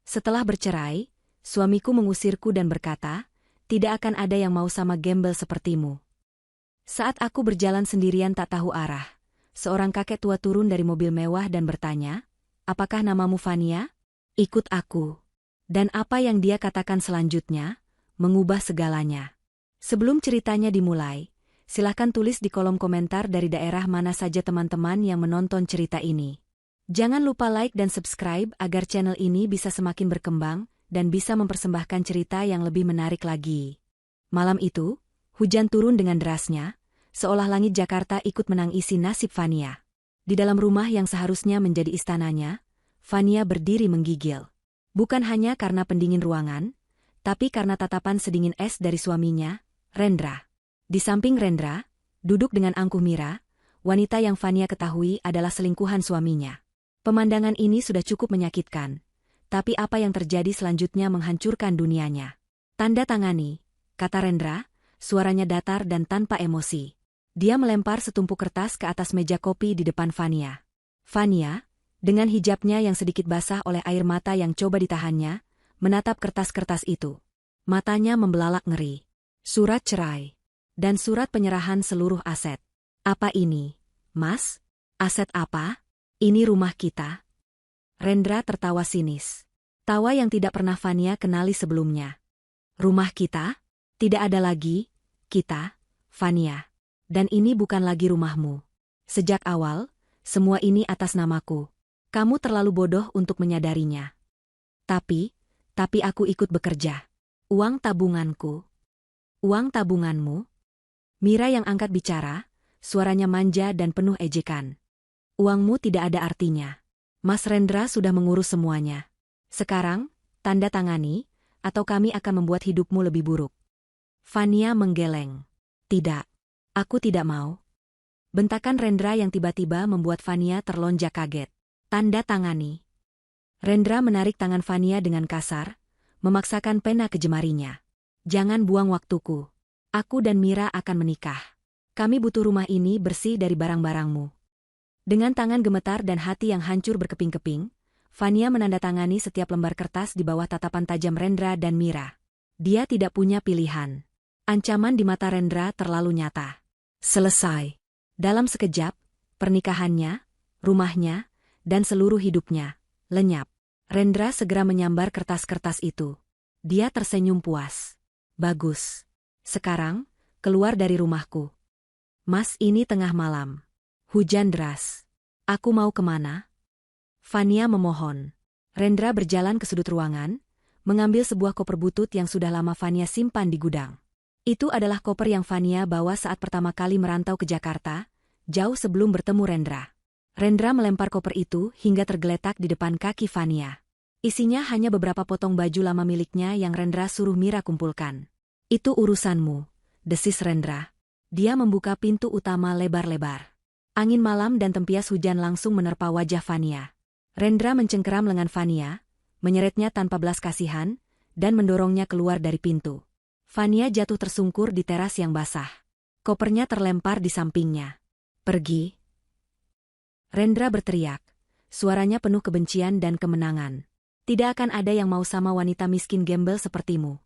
Setelah bercerai, suamiku mengusirku dan berkata, tidak akan ada yang mau sama gembel sepertimu. Saat aku berjalan sendirian tak tahu arah, seorang kakek tua turun dari mobil mewah dan bertanya, apakah namamu Fania? Ikut aku. Dan apa yang dia katakan selanjutnya, mengubah segalanya. Sebelum ceritanya dimulai, silahkan tulis di kolom komentar dari daerah mana saja teman-teman yang menonton cerita ini. Jangan lupa like dan subscribe agar channel ini bisa semakin berkembang dan bisa mempersembahkan cerita yang lebih menarik lagi. Malam itu, hujan turun dengan derasnya, seolah langit Jakarta ikut menangisi nasib Fania. Di dalam rumah yang seharusnya menjadi istananya, Fania berdiri menggigil. Bukan hanya karena pendingin ruangan, tapi karena tatapan sedingin es dari suaminya, Rendra. Di samping Rendra, duduk dengan angkuh Mira, wanita yang Fania ketahui adalah selingkuhan suaminya. Pemandangan ini sudah cukup menyakitkan, tapi apa yang terjadi selanjutnya menghancurkan dunianya. Tanda tangani, kata Rendra, suaranya datar dan tanpa emosi. Dia melempar setumpuk kertas ke atas meja kopi di depan Fania. Fania, dengan hijabnya yang sedikit basah oleh air mata yang coba ditahannya, menatap kertas-kertas itu. Matanya membelalak ngeri. Surat cerai. Dan surat penyerahan seluruh aset. Apa ini, Mas? Aset apa? Ini rumah kita. Rendra tertawa sinis. Tawa yang tidak pernah Fania kenali sebelumnya. Rumah kita? Tidak ada lagi, kita, Fania. Dan ini bukan lagi rumahmu. Sejak awal, semua ini atas namaku. Kamu terlalu bodoh untuk menyadarinya. Tapi aku ikut bekerja. Uang tabunganku. Uang tabunganmu? Mira yang angkat bicara, suaranya manja dan penuh ejekan. Uangmu tidak ada artinya. Mas Rendra sudah mengurus semuanya. Sekarang, tanda tangani, atau kami akan membuat hidupmu lebih buruk. Fania menggeleng. Tidak. Aku tidak mau. Bentakan Rendra yang tiba-tiba membuat Fania terlonjak kaget. Tanda tangani. Rendra menarik tangan Fania dengan kasar, memaksakan pena ke jemarinya. Jangan buang waktuku. Aku dan Mira akan menikah. Kami butuh rumah ini bersih dari barang-barangmu. Dengan tangan gemetar dan hati yang hancur berkeping-keping, Fania menandatangani setiap lembar kertas di bawah tatapan tajam Rendra dan Mira. Dia tidak punya pilihan. Ancaman di mata Rendra terlalu nyata. Selesai. Dalam sekejap, pernikahannya, rumahnya, dan seluruh hidupnya lenyap. Rendra segera menyambar kertas-kertas itu. Dia tersenyum puas. Bagus. Sekarang, keluar dari rumahku. Mas, ini tengah malam. Hujan deras. Aku mau kemana? Fania memohon. Rendra berjalan ke sudut ruangan, mengambil sebuah koper butut yang sudah lama Fania simpan di gudang. Itu adalah koper yang Fania bawa saat pertama kali merantau ke Jakarta, jauh sebelum bertemu Rendra. Rendra melempar koper itu hingga tergeletak di depan kaki Fania. Isinya hanya beberapa potong baju lama miliknya yang Rendra suruh Mira kumpulkan. Itu urusanmu, desis Rendra. Dia membuka pintu utama lebar-lebar. Angin malam dan tempias hujan langsung menerpa wajah Fania. Rendra mencengkeram lengan Fania, menyeretnya tanpa belas kasihan, dan mendorongnya keluar dari pintu. Fania jatuh tersungkur di teras yang basah. Kopernya terlempar di sampingnya. Pergi. Rendra berteriak. Suaranya penuh kebencian dan kemenangan. Tidak akan ada yang mau sama wanita miskin gembel sepertimu.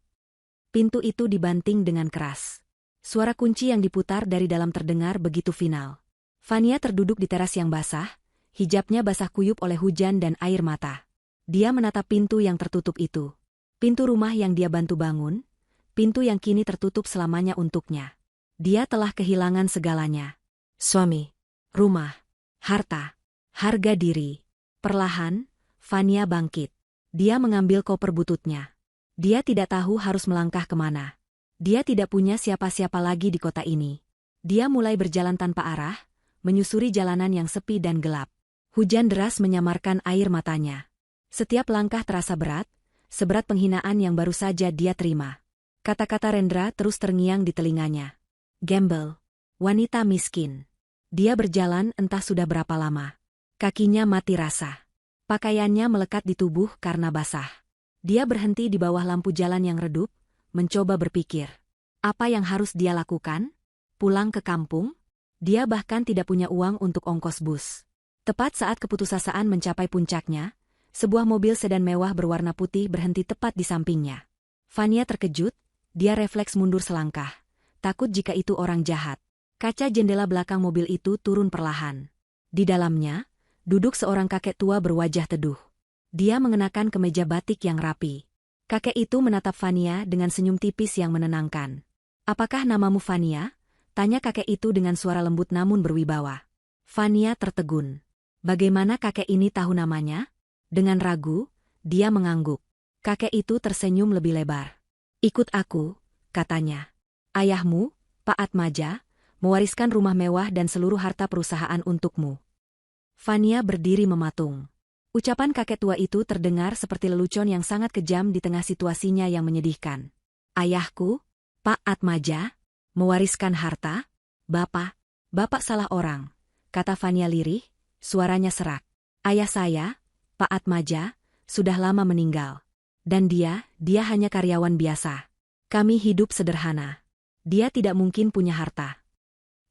Pintu itu dibanting dengan keras. Suara kunci yang diputar dari dalam terdengar begitu final. Fania terduduk di teras yang basah, hijabnya basah kuyup oleh hujan dan air mata. Dia menatap pintu yang tertutup itu. Pintu rumah yang dia bantu bangun, pintu yang kini tertutup selamanya untuknya. Dia telah kehilangan segalanya. Suami, rumah, harta, harga diri. Perlahan, Fania bangkit. Dia mengambil koper bututnya. Dia tidak tahu harus melangkah kemana. Dia tidak punya siapa-siapa lagi di kota ini. Dia mulai berjalan tanpa arah, menyusuri jalanan yang sepi dan gelap. Hujan deras menyamarkan air matanya. Setiap langkah terasa berat, seberat penghinaan yang baru saja dia terima. Kata-kata Rendra terus terngiang di telinganya. Gembel. Wanita miskin. Dia berjalan entah sudah berapa lama. Kakinya mati rasa. Pakaiannya melekat di tubuh karena basah. Dia berhenti di bawah lampu jalan yang redup, mencoba berpikir. Apa yang harus dia lakukan? Pulang ke kampung? Dia bahkan tidak punya uang untuk ongkos bus. Tepat saat keputusasaan mencapai puncaknya, sebuah mobil sedan mewah berwarna putih berhenti tepat di sampingnya. Fania terkejut, dia refleks mundur selangkah, takut jika itu orang jahat. Kaca jendela belakang mobil itu turun perlahan. Di dalamnya, duduk seorang kakek tua berwajah teduh. Dia mengenakan kemeja batik yang rapi. Kakek itu menatap Fania dengan senyum tipis yang menenangkan. "Apakah namamu Fania?" tanya kakek itu dengan suara lembut namun berwibawa. Fania tertegun. Bagaimana kakek ini tahu namanya? Dengan ragu, dia mengangguk. Kakek itu tersenyum lebih lebar. "Ikut aku," katanya. "Ayahmu, Pak Atmaja, mewariskan rumah mewah dan seluruh harta perusahaan untukmu." Fania berdiri mematung. Ucapan kakek tua itu terdengar seperti lelucon yang sangat kejam di tengah situasinya yang menyedihkan. "Ayahku, Pak Atmaja, mewariskan harta? Bapak salah orang," kata Fania lirih, suaranya serak. "Ayah saya, Pak Atmaja, sudah lama meninggal. Dan dia hanya karyawan biasa. Kami hidup sederhana. Dia tidak mungkin punya harta."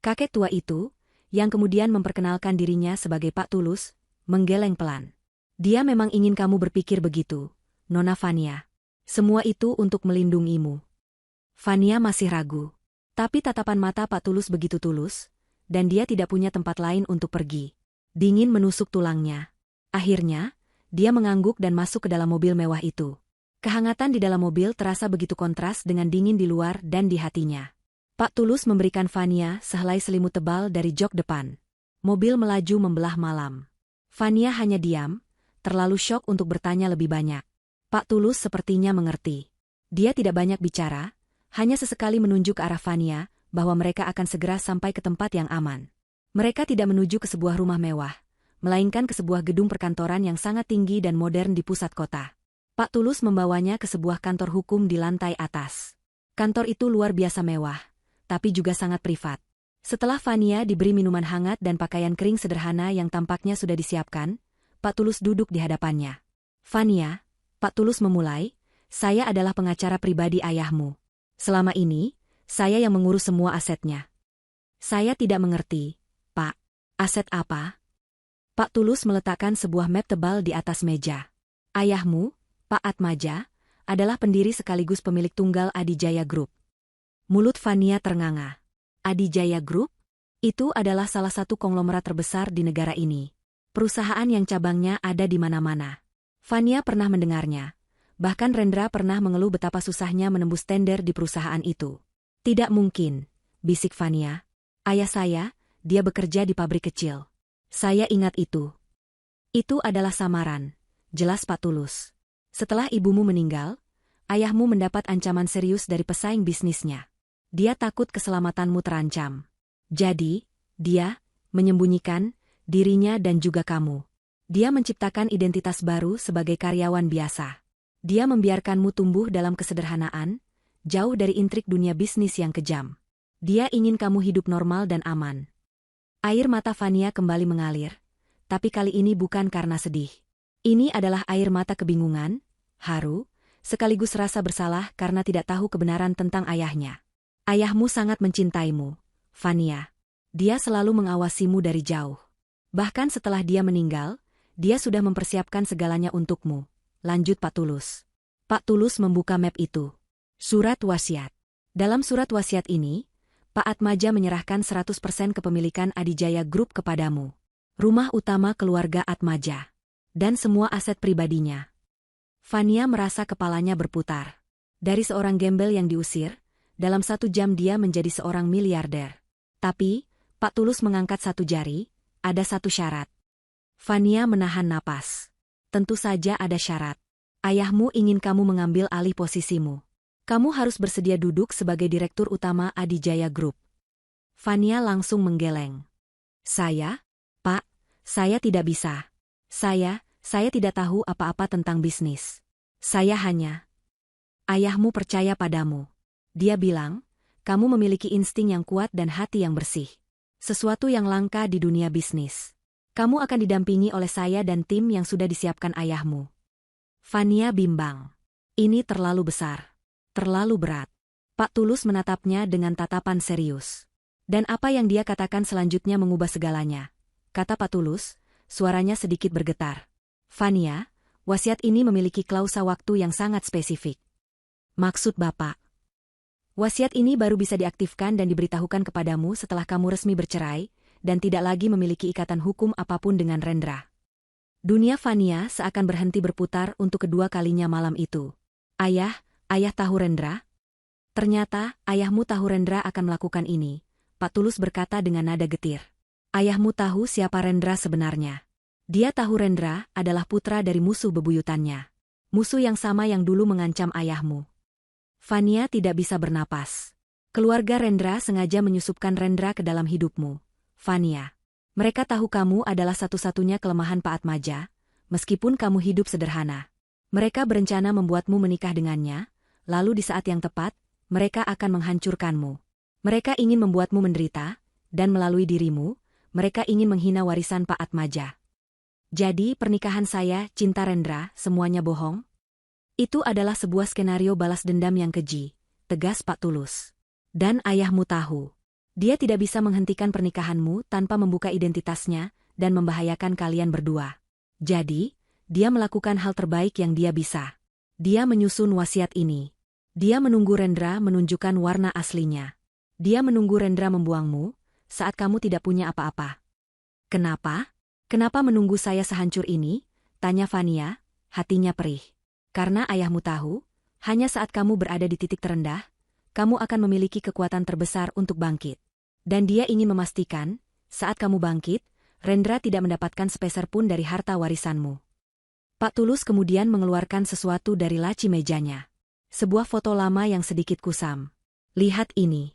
Kakek tua itu, yang kemudian memperkenalkan dirinya sebagai Pak Tulus, menggeleng pelan. "Dia memang ingin kamu berpikir begitu, Nona Fania. Semua itu untuk melindungimu." Fania masih ragu. Tapi tatapan mata Pak Tulus begitu tulus, dan dia tidak punya tempat lain untuk pergi. Dingin menusuk tulangnya. Akhirnya, dia mengangguk dan masuk ke dalam mobil mewah itu. Kehangatan di dalam mobil terasa begitu kontras dengan dingin di luar dan di hatinya. Pak Tulus memberikan Fania sehelai selimut tebal dari jok depan. Mobil melaju membelah malam. Fania hanya diam, terlalu syok untuk bertanya lebih banyak. Pak Tulus sepertinya mengerti. Dia tidak banyak bicara, hanya sesekali menunjuk ke arah Fania, bahwa mereka akan segera sampai ke tempat yang aman. Mereka tidak menuju ke sebuah rumah mewah, melainkan ke sebuah gedung perkantoran yang sangat tinggi dan modern di pusat kota. Pak Tulus membawanya ke sebuah kantor hukum di lantai atas. Kantor itu luar biasa mewah, tapi juga sangat privat. Setelah Fania diberi minuman hangat dan pakaian kering sederhana yang tampaknya sudah disiapkan, Pak Tulus duduk di hadapannya. "Fania," Pak Tulus memulai, "saya adalah pengacara pribadi ayahmu. Selama ini, saya yang mengurus semua asetnya." "Saya tidak mengerti, Pak. Aset apa?" Pak Tulus meletakkan sebuah map tebal di atas meja. "Ayahmu, Pak Atmaja, adalah pendiri sekaligus pemilik tunggal Adijaya Group." Mulut Fania ternganga. Adijaya Group? Itu adalah salah satu konglomerat terbesar di negara ini. Perusahaan yang cabangnya ada di mana-mana. Fania pernah mendengarnya. Bahkan Rendra pernah mengeluh betapa susahnya menembus tender di perusahaan itu. "Tidak mungkin," bisik Fania. "Ayah saya, dia bekerja di pabrik kecil." "Saya ingat itu." "Itu adalah samaran," jelas Pak Tulus. "Setelah ibumu meninggal, ayahmu mendapat ancaman serius dari pesaing bisnisnya. Dia takut keselamatanmu terancam. Jadi, dia menyembunyikan dirinya dan juga kamu. Dia menciptakan identitas baru sebagai karyawan biasa. Dia membiarkanmu tumbuh dalam kesederhanaan, jauh dari intrik dunia bisnis yang kejam. Dia ingin kamu hidup normal dan aman." Air mata Fania kembali mengalir, tapi kali ini bukan karena sedih. Ini adalah air mata kebingungan, haru, sekaligus rasa bersalah karena tidak tahu kebenaran tentang ayahnya. "Ayahmu sangat mencintaimu, Fania. Dia selalu mengawasimu dari jauh. Bahkan setelah dia meninggal, dia sudah mempersiapkan segalanya untukmu," lanjut Pak Tulus. Pak Tulus membuka map itu. Surat wasiat. Dalam surat wasiat ini, Pak Atmaja menyerahkan 100% kepemilikan Adijaya Group kepadamu. Rumah utama keluarga Atmaja. Dan semua aset pribadinya. Fania merasa kepalanya berputar. Dari seorang gembel yang diusir, dalam 1 jam dia menjadi seorang miliarder. Tapi, Pak Tulus mengangkat satu jari, "Ada satu syarat." Fania menahan napas. "Tentu saja ada syarat. Ayahmu ingin kamu mengambil alih posisimu. Kamu harus bersedia duduk sebagai direktur utama Adijaya Group." Fania langsung menggeleng. "Saya? Pak, saya tidak bisa. Saya tidak tahu apa-apa tentang bisnis. Saya hanya..." "Ayahmu percaya padamu. Dia bilang, kamu memiliki insting yang kuat dan hati yang bersih. Sesuatu yang langka di dunia bisnis. Kamu akan didampingi oleh saya dan tim yang sudah disiapkan ayahmu." Fania bimbang. Ini terlalu besar. Terlalu berat. Pak Tulus menatapnya dengan tatapan serius. "Dan apa yang dia katakan selanjutnya mengubah segalanya," kata Pak Tulus, suaranya sedikit bergetar. "Fania, wasiat ini memiliki klausa waktu yang sangat spesifik. Maksud Bapak? Wasiat ini baru bisa diaktifkan dan diberitahukan kepadamu setelah kamu resmi bercerai, dan tidak lagi memiliki ikatan hukum apapun dengan Rendra. Dunia Fania seakan berhenti berputar untuk kedua kalinya malam itu. Ayah tahu Rendra? Ternyata, ayahmu tahu Rendra akan melakukan ini, Pak Tulus berkata dengan nada getir. Ayahmu tahu siapa Rendra sebenarnya. Dia tahu Rendra adalah putra dari musuh bebuyutannya. Musuh yang sama yang dulu mengancam ayahmu. Fania tidak bisa bernapas. Keluarga Rendra sengaja menyusupkan Rendra ke dalam hidupmu. Fania. Mereka tahu kamu adalah satu-satunya kelemahan Pak Atmaja, meskipun kamu hidup sederhana. Mereka berencana membuatmu menikah dengannya, lalu di saat yang tepat, mereka akan menghancurkanmu. Mereka ingin membuatmu menderita, dan melalui dirimu, mereka ingin menghina warisan Pak Atmaja. Jadi pernikahan saya, cinta Rendra, semuanya bohong? Itu adalah sebuah skenario balas dendam yang keji, tegas Pak Tulus. Dan ayahmu tahu. Dia tidak bisa menghentikan pernikahanmu tanpa membuka identitasnya dan membahayakan kalian berdua. Jadi, dia melakukan hal terbaik yang dia bisa. Dia menyusun wasiat ini. Dia menunggu Rendra menunjukkan warna aslinya. Dia menunggu Rendra membuangmu saat kamu tidak punya apa-apa. Kenapa? Kenapa menunggu saya sehancur ini? Tanya Fania, hatinya perih. Karena ayahmu tahu, hanya saat kamu berada di titik terendah, kamu akan memiliki kekuatan terbesar untuk bangkit. Dan dia ingin memastikan, saat kamu bangkit, Rendra tidak mendapatkan sepeser pun dari harta warisanmu. Pak Tulus kemudian mengeluarkan sesuatu dari laci mejanya. Sebuah foto lama yang sedikit kusam. Lihat ini.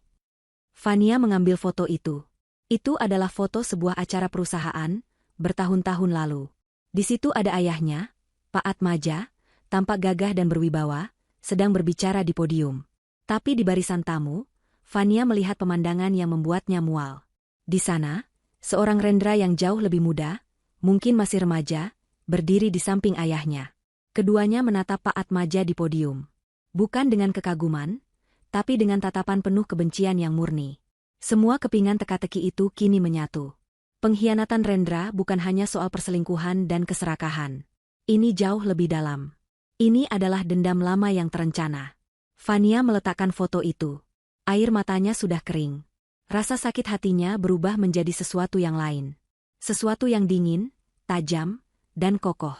Fania mengambil foto itu. Itu adalah foto sebuah acara perusahaan, bertahun-tahun lalu. Di situ ada ayahnya, Pak Atmaja, tampak gagah dan berwibawa, sedang berbicara di podium. Tapi di barisan tamu, Fania melihat pemandangan yang membuatnya mual. Di sana, seorang Rendra yang jauh lebih muda, mungkin masih remaja, berdiri di samping ayahnya. Keduanya menatap Pak Atmaja di podium. Bukan dengan kekaguman, tapi dengan tatapan penuh kebencian yang murni. Semua kepingan teka-teki itu kini menyatu. Pengkhianatan Rendra bukan hanya soal perselingkuhan dan keserakahan. Ini jauh lebih dalam. Ini adalah dendam lama yang terencana. Fania meletakkan foto itu. Air matanya sudah kering. Rasa sakit hatinya berubah menjadi sesuatu yang lain. Sesuatu yang dingin, tajam, dan kokoh.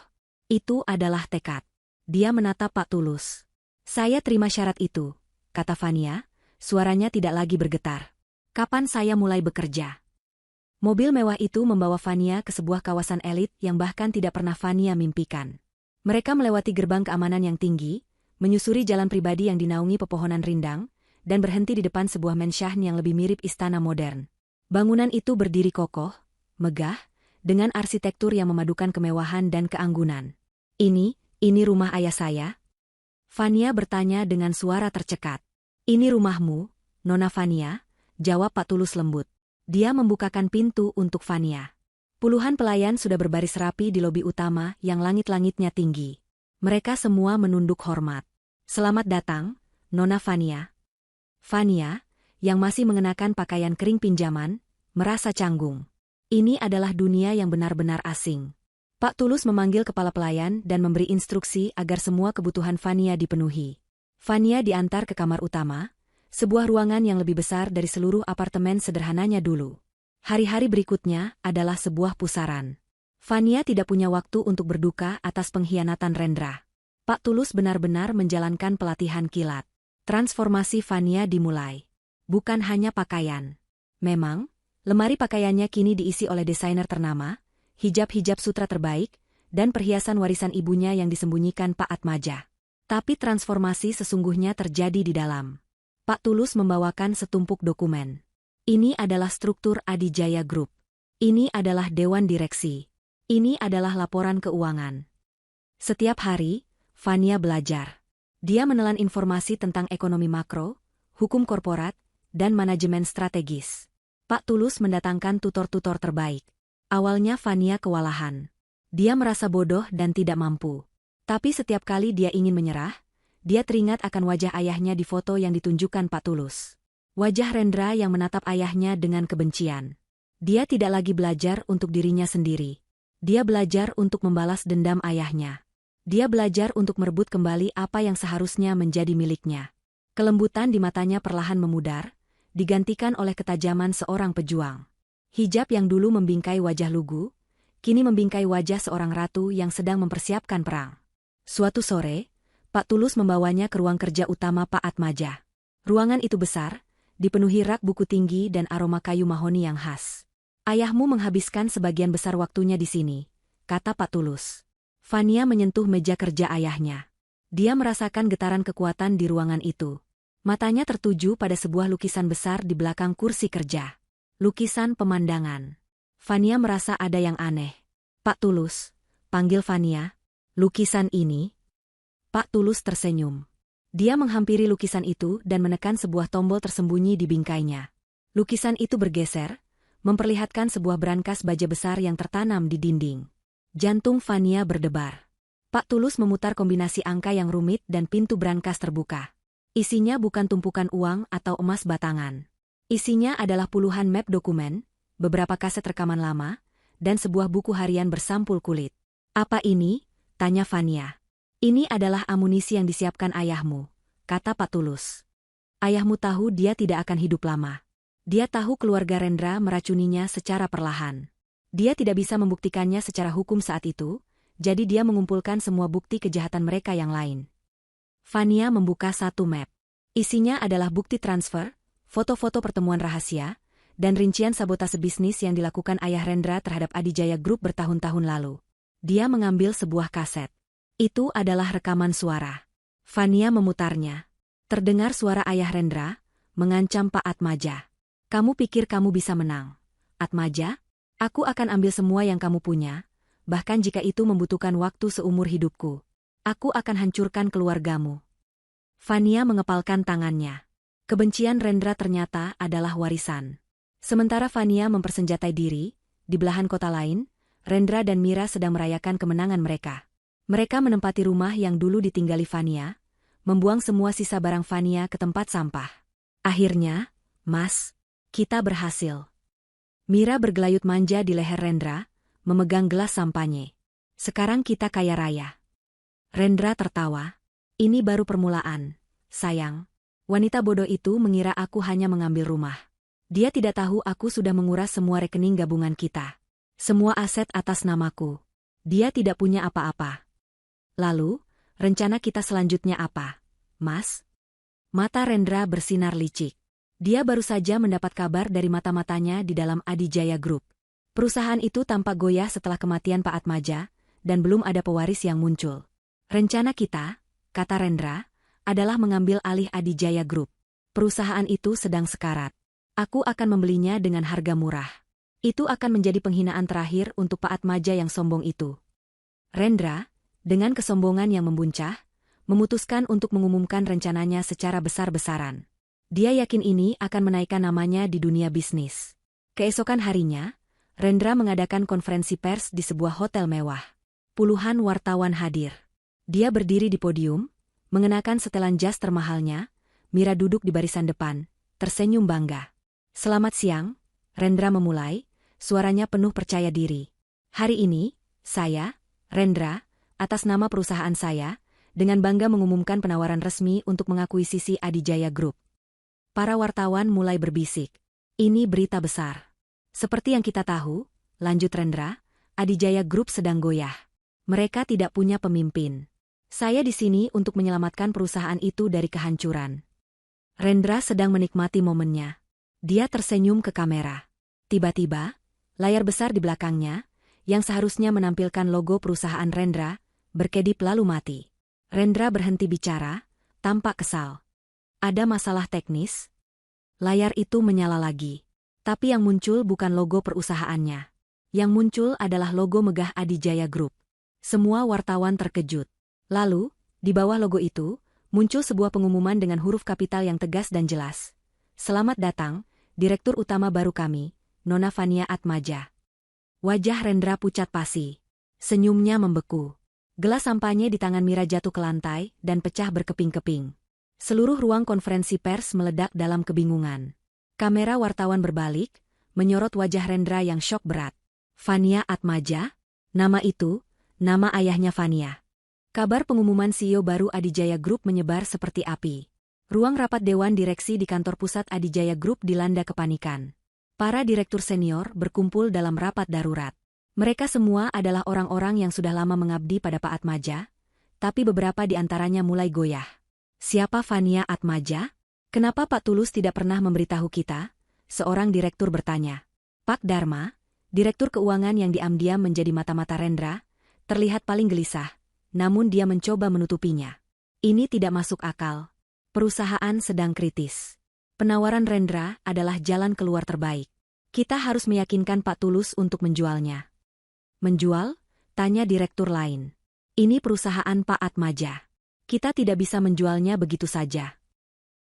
Itu adalah tekad. Dia menatap Pak Tulus. Saya terima syarat itu, kata Fania, suaranya tidak lagi bergetar. Kapan saya mulai bekerja? Mobil mewah itu membawa Fania ke sebuah kawasan elit yang bahkan tidak pernah Fania mimpikan. Mereka melewati gerbang keamanan yang tinggi, menyusuri jalan pribadi yang dinaungi pepohonan rindang, dan berhenti di depan sebuah mensyahan yang lebih mirip istana modern. Bangunan itu berdiri kokoh, megah, dengan arsitektur yang memadukan kemewahan dan keanggunan. Ini rumah ayah saya? Fania bertanya dengan suara tercekat. Ini rumahmu, Nona Fania, jawab Pak Tulus lembut. Dia membukakan pintu untuk Fania. Puluhan pelayan sudah berbaris rapi di lobi utama yang langit-langitnya tinggi. Mereka semua menunduk hormat. Selamat datang, Nona Fania. Fania, yang masih mengenakan pakaian kering pinjaman, merasa canggung. Ini adalah dunia yang benar-benar asing. Pak Tulus memanggil kepala pelayan dan memberi instruksi agar semua kebutuhan Fania dipenuhi. Fania diantar ke kamar utama, sebuah ruangan yang lebih besar dari seluruh apartemen sederhananya dulu. Hari-hari berikutnya adalah sebuah pusaran. Fania tidak punya waktu untuk berduka atas pengkhianatan Rendra. Pak Tulus benar-benar menjalankan pelatihan kilat. Transformasi Fania dimulai. Bukan hanya pakaian. Memang, lemari pakaiannya kini diisi oleh desainer ternama, hijab-hijab sutra terbaik, dan perhiasan warisan ibunya yang disembunyikan Pak Atmaja. Tapi transformasi sesungguhnya terjadi di dalam. Pak Tulus membawakan setumpuk dokumen. Ini adalah struktur Adijaya Group. Ini adalah dewan direksi. Ini adalah laporan keuangan. Setiap hari, Fania belajar. Dia menelan informasi tentang ekonomi makro, hukum korporat, dan manajemen strategis. Pak Tulus mendatangkan tutor-tutor terbaik. Awalnya Fania kewalahan. Dia merasa bodoh dan tidak mampu. Tapi setiap kali dia ingin menyerah, dia teringat akan wajah ayahnya di foto yang ditunjukkan Pak Tulus. Wajah Rendra yang menatap ayahnya dengan kebencian. Dia tidak lagi belajar untuk dirinya sendiri. Dia belajar untuk membalas dendam ayahnya. Dia belajar untuk merebut kembali apa yang seharusnya menjadi miliknya. Kelembutan di matanya perlahan memudar, digantikan oleh ketajaman seorang pejuang. Hijab yang dulu membingkai wajah lugu, kini membingkai wajah seorang ratu yang sedang mempersiapkan perang. Suatu sore, Pak Tulus membawanya ke ruang kerja utama Pak Atmaja. Ruangan itu besar, dipenuhi rak buku tinggi dan aroma kayu mahoni yang khas. "Ayahmu menghabiskan sebagian besar waktunya di sini," kata Pak Tulus. Fania menyentuh meja kerja ayahnya. Dia merasakan getaran kekuatan di ruangan itu. Matanya tertuju pada sebuah lukisan besar di belakang kursi kerja. Lukisan pemandangan. Fania merasa ada yang aneh. "Pak Tulus," panggil Fania. "Lukisan ini?" Pak Tulus tersenyum. Dia menghampiri lukisan itu dan menekan sebuah tombol tersembunyi di bingkainya. Lukisan itu bergeser, memperlihatkan sebuah brankas baja besar yang tertanam di dinding. Jantung Fania berdebar. Pak Tulus memutar kombinasi angka yang rumit dan pintu brankas terbuka. Isinya bukan tumpukan uang atau emas batangan. Isinya adalah puluhan map dokumen, beberapa kaset rekaman lama, dan sebuah buku harian bersampul kulit. "Apa ini?" tanya Fania. "Ini adalah amunisi yang disiapkan ayahmu," kata Pak Tulus. "Ayahmu tahu dia tidak akan hidup lama. Dia tahu keluarga Rendra meracuninya secara perlahan. Dia tidak bisa membuktikannya secara hukum saat itu, jadi dia mengumpulkan semua bukti kejahatan mereka yang lain." Fania membuka satu map. Isinya adalah bukti transfer, foto-foto pertemuan rahasia, dan rincian sabotase bisnis yang dilakukan ayah Rendra terhadap Adijaya Group bertahun-tahun lalu. Dia mengambil sebuah kaset. Itu adalah rekaman suara. Fania memutarnya. Terdengar suara ayah Rendra, mengancam Pak Atmaja. "Kamu pikir kamu bisa menang, Atmaja? Aku akan ambil semua yang kamu punya, bahkan jika itu membutuhkan waktu seumur hidupku. Aku akan hancurkan keluargamu." Fania mengepalkan tangannya. Kebencian Rendra ternyata adalah warisan. Sementara Fania mempersenjatai diri, di belahan kota lain, Rendra dan Mira sedang merayakan kemenangan mereka. Mereka menempati rumah yang dulu ditinggali Fania, membuang semua sisa barang Fania ke tempat sampah. "Akhirnya, Mas, kita berhasil." Mira bergelayut manja di leher Rendra, memegang gelas sampanye. "Sekarang kita kaya raya." Rendra tertawa. "Ini baru permulaan, sayang. Wanita bodoh itu mengira aku hanya mengambil rumah. Dia tidak tahu aku sudah menguras semua rekening gabungan kita. Semua aset atas namaku. Dia tidak punya apa-apa. Lalu, rencana kita selanjutnya apa, Mas?" Mata Rendra bersinar licik. Dia baru saja mendapat kabar dari mata-matanya di dalam Adijaya Group. Perusahaan itu tampak goyah setelah kematian Pak Atmaja, dan belum ada pewaris yang muncul. "Rencana kita," kata Rendra, "adalah mengambil alih Adijaya Group. Perusahaan itu sedang sekarat. Aku akan membelinya dengan harga murah. Itu akan menjadi penghinaan terakhir untuk Pak Atmaja yang sombong itu." Rendra, dengan kesombongan yang membuncah, memutuskan untuk mengumumkan rencananya secara besar-besaran. Dia yakin ini akan menaikkan namanya di dunia bisnis. Keesokan harinya, Rendra mengadakan konferensi pers di sebuah hotel mewah. Puluhan wartawan hadir. Dia berdiri di podium, mengenakan setelan jas termahalnya. Mira duduk di barisan depan, tersenyum bangga. "Selamat siang," Rendra memulai, suaranya penuh percaya diri. "Hari ini, saya, Rendra, atas nama perusahaan saya, dengan bangga mengumumkan penawaran resmi untuk mengakuisisi Adijaya Group." Para wartawan mulai berbisik. "Ini berita besar. Seperti yang kita tahu," lanjut Rendra, "Adijaya Group sedang goyah. Mereka tidak punya pemimpin. Saya di sini untuk menyelamatkan perusahaan itu dari kehancuran." Rendra sedang menikmati momennya. Dia tersenyum ke kamera. Tiba-tiba, layar besar di belakangnya, yang seharusnya menampilkan logo perusahaan Rendra, berkedip lalu mati. Rendra berhenti bicara, tampak kesal. "Ada masalah teknis?" Layar itu menyala lagi. Tapi yang muncul bukan logo perusahaannya. Yang muncul adalah logo megah Adijaya Group. Semua wartawan terkejut. Lalu, di bawah logo itu, muncul sebuah pengumuman dengan huruf kapital yang tegas dan jelas. "Selamat datang, Direktur Utama baru kami, Nona Fania Atmaja." Wajah Rendra pucat pasi. Senyumnya membeku. Gelas sampahnya di tangan Mira jatuh ke lantai dan pecah berkeping-keping. Seluruh ruang konferensi pers meledak dalam kebingungan. Kamera wartawan berbalik, menyorot wajah Rendra yang syok berat. Fania Atmaja? Nama itu, nama ayahnya Fania. Kabar pengumuman CEO baru Adijaya Group menyebar seperti api. Ruang rapat Dewan Direksi di kantor pusat Adijaya Group dilanda kepanikan. Para direktur senior berkumpul dalam rapat darurat. Mereka semua adalah orang-orang yang sudah lama mengabdi pada Pak Atmaja, tapi beberapa di antaranya mulai goyah. Siapa Fania Atmaja? Kenapa Pak Tulus tidak pernah memberitahu kita? Seorang direktur bertanya. Pak Dharma, direktur keuangan yang diam-diam menjadi mata-mata Rendra, terlihat paling gelisah, namun dia mencoba menutupinya. Ini tidak masuk akal. Perusahaan sedang kritis. Penawaran Rendra adalah jalan keluar terbaik. Kita harus meyakinkan Pak Tulus untuk menjualnya. Menjual? Tanya direktur lain. Ini perusahaan Pak Atmaja. Kita tidak bisa menjualnya begitu saja.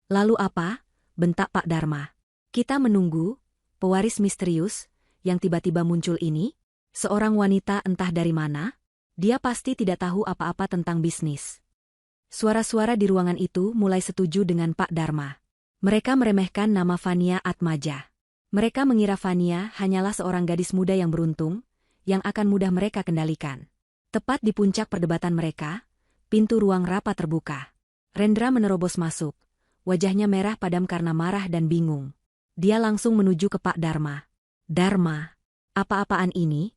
Lalu apa? Bentak Pak Dharma. Kita menunggu, pewaris misterius, yang tiba-tiba muncul ini, seorang wanita entah dari mana, dia pasti tidak tahu apa-apa tentang bisnis. Suara-suara di ruangan itu mulai setuju dengan Pak Dharma. Mereka meremehkan nama Fania Atmaja. Mereka mengira Fania hanyalah seorang gadis muda yang beruntung, yang akan mudah mereka kendalikan. Tepat di puncak perdebatan mereka, pintu ruang rapat terbuka. Rendra menerobos masuk. Wajahnya merah padam karena marah dan bingung. Dia langsung menuju ke Pak Dharma. Dharma, apa-apaan ini?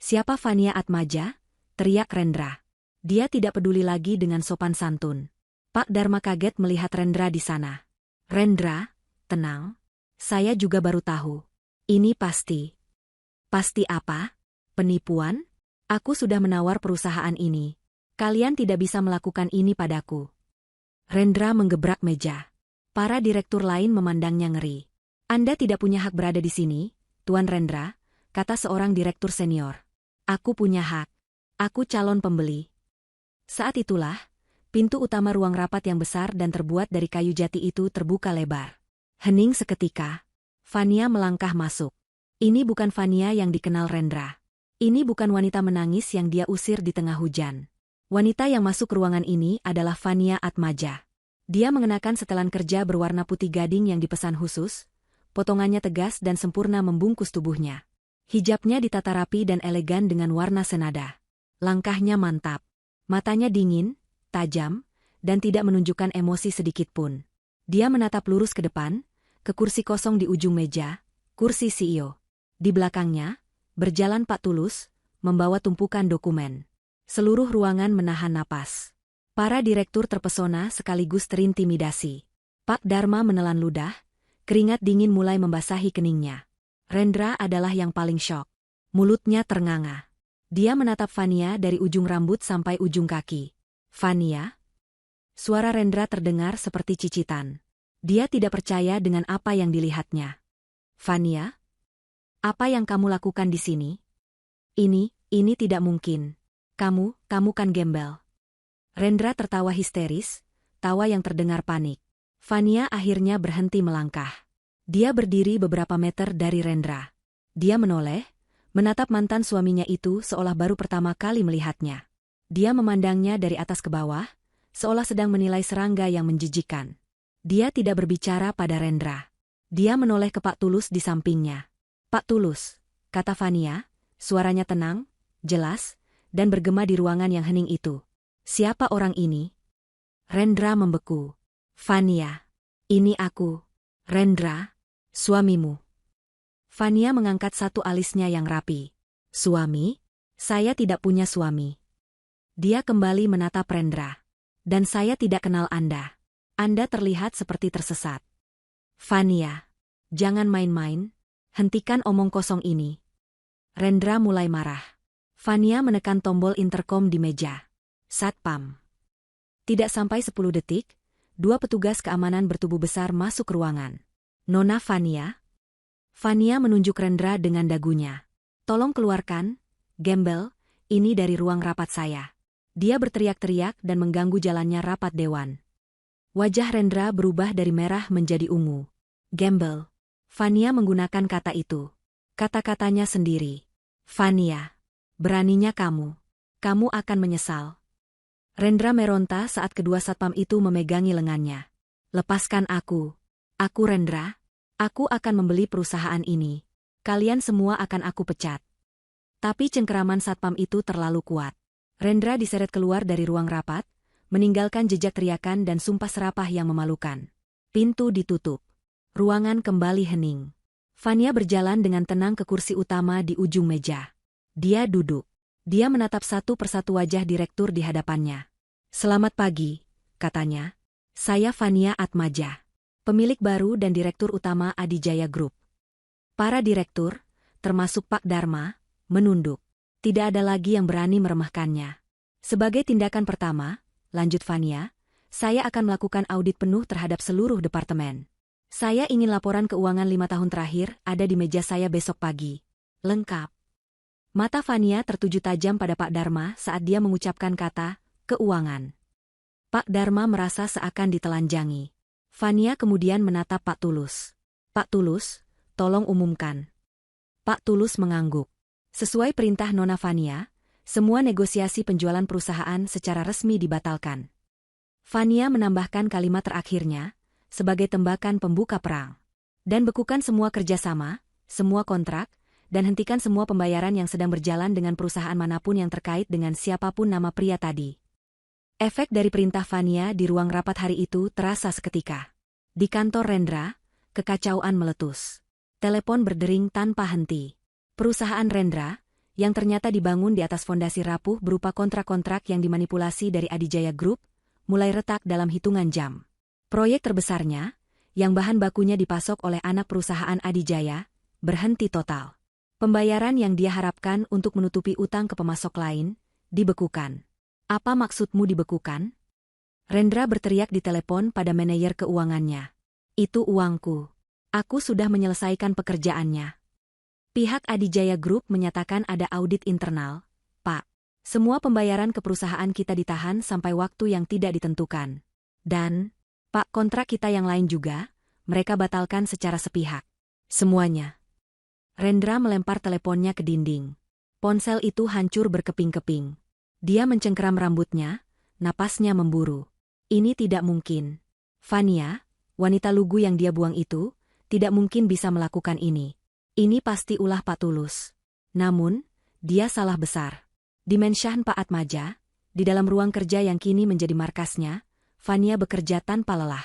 Siapa Fania Atmaja? Teriak Rendra. Dia tidak peduli lagi dengan sopan santun. Pak Dharma kaget melihat Rendra di sana. Rendra, tenang. Saya juga baru tahu. Ini pasti. Pasti apa? Penipuan? Aku sudah menawar perusahaan ini. Kalian tidak bisa melakukan ini padaku. Rendra menggebrak meja. Para direktur lain memandangnya ngeri. Anda tidak punya hak berada di sini, Tuan Rendra, kata seorang direktur senior. Aku punya hak. Aku calon pembeli. Saat itulah, pintu utama ruang rapat yang besar dan terbuat dari kayu jati itu terbuka lebar. Hening seketika. Fania melangkah masuk. Ini bukan Fania yang dikenal Rendra. Ini bukan wanita menangis yang dia usir di tengah hujan. Wanita yang masuk ruangan ini adalah Fania Atmaja. Dia mengenakan setelan kerja berwarna putih gading yang dipesan khusus, potongannya tegas dan sempurna membungkus tubuhnya. Hijabnya ditata rapi dan elegan dengan warna senada. Langkahnya mantap. Matanya dingin, tajam, dan tidak menunjukkan emosi sedikitpun. Dia menatap lurus ke depan, ke kursi kosong di ujung meja, kursi CEO. Di belakangnya, berjalan Pak Tulus, membawa tumpukan dokumen. Seluruh ruangan menahan napas. Para direktur terpesona sekaligus terintimidasi. Pak Dharma menelan ludah, keringat dingin mulai membasahi keningnya. Rendra adalah yang paling syok. Mulutnya ternganga. Dia menatap Fania dari ujung rambut sampai ujung kaki. Fania? Suara Rendra terdengar seperti cicitan. Dia tidak percaya dengan apa yang dilihatnya. Fania? Apa yang kamu lakukan di sini? Ini tidak mungkin. Kamu kan gembel. Rendra tertawa histeris, tawa yang terdengar panik. Fania akhirnya berhenti melangkah. Dia berdiri beberapa meter dari Rendra. Dia menoleh, menatap mantan suaminya itu seolah baru pertama kali melihatnya. Dia memandangnya dari atas ke bawah, seolah sedang menilai serangga yang menjijikan. Dia tidak berbicara pada Rendra. Dia menoleh ke Pak Tulus di sampingnya. Pak Tulus, kata Fania, suaranya tenang, jelas, dan bergema di ruangan yang hening itu. Siapa orang ini? Rendra membeku. Fania, ini aku, Rendra, suamimu. Fania mengangkat satu alisnya yang rapi. Suami? Saya tidak punya suami. Dia kembali menatap Rendra. Dan saya tidak kenal Anda. Anda terlihat seperti tersesat. Fania, jangan main-main, hentikan omong kosong ini. Rendra mulai marah. Fania menekan tombol interkom di meja. Satpam. Tidak sampai 10 detik, 2 petugas keamanan bertubuh besar masuk ruangan. Nona Fania? Fania menunjuk Rendra dengan dagunya. Tolong keluarkan, gembel, ini dari ruang rapat saya. Dia berteriak-teriak dan mengganggu jalannya rapat dewan. Wajah Rendra berubah dari merah menjadi ungu. Gembel. Fania menggunakan kata itu. Kata-katanya sendiri. Fania, beraninya kamu. Kamu akan menyesal. Rendra meronta saat kedua satpam itu memegangi lengannya. Lepaskan aku. Aku Rendra. Aku akan membeli perusahaan ini. Kalian semua akan aku pecat. Tapi cengkeraman satpam itu terlalu kuat. Rendra diseret keluar dari ruang rapat, meninggalkan jejak teriakan dan sumpah serapah yang memalukan. Pintu ditutup. Ruangan kembali hening. Fania berjalan dengan tenang ke kursi utama di ujung meja. Dia duduk. Dia menatap satu persatu wajah direktur di hadapannya. "Selamat pagi," katanya. "Saya Fania Atmaja, pemilik baru dan direktur utama Adijaya Group." Para direktur, termasuk Pak Dharma, menunduk. Tidak ada lagi yang berani meremehkannya. "Sebagai tindakan pertama," lanjut Fania, "saya akan melakukan audit penuh terhadap seluruh departemen. Saya ingin laporan keuangan 5 tahun terakhir ada di meja saya besok pagi. Lengkap." Mata Fania tertuju tajam pada Pak Dharma saat dia mengucapkan kata, "keuangan." Pak Dharma merasa seakan ditelanjangi. Fania kemudian menatap Pak Tulus. "Pak Tulus, tolong umumkan." Pak Tulus mengangguk. Sesuai perintah Nona Fania, semua negosiasi penjualan perusahaan secara resmi dibatalkan. Fania menambahkan kalimat terakhirnya, sebagai tembakan pembuka perang. "Dan bekukan semua kerjasama, semua kontrak, dan hentikan semua pembayaran yang sedang berjalan dengan perusahaan manapun yang terkait dengan siapapun nama pria tadi." Efek dari perintah Fania di ruang rapat hari itu terasa seketika. Di kantor Rendra, kekacauan meletus. Telepon berdering tanpa henti. Perusahaan Rendra, yang ternyata dibangun di atas fondasi rapuh berupa kontrak-kontrak yang dimanipulasi dari Adijaya Group, mulai retak dalam hitungan jam. Proyek terbesarnya, yang bahan bakunya dipasok oleh anak perusahaan Adijaya, berhenti total. Pembayaran yang dia harapkan untuk menutupi utang ke pemasok lain, dibekukan. "Apa maksudmu dibekukan?" Rendra berteriak di telepon pada manajer keuangannya. "Itu uangku. Aku sudah menyelesaikan pekerjaannya." Pihak Adijaya Group menyatakan ada audit internal, "Pak. Semua pembayaran ke perusahaan kita ditahan sampai waktu yang tidak ditentukan. Dan, Pak, kontrak kita yang lain juga, mereka batalkan secara sepihak. Semuanya." Rendra melempar teleponnya ke dinding. Ponsel itu hancur berkeping-keping. Dia mencengkeram rambutnya, napasnya memburu. Ini tidak mungkin. Fania, wanita lugu yang dia buang itu, tidak mungkin bisa melakukan ini. Ini pasti ulah Pak Tulus. Namun, dia salah besar. Di Menshan Pak Atmaja, di dalam ruang kerja yang kini menjadi markasnya, Fania bekerja tanpa lelah.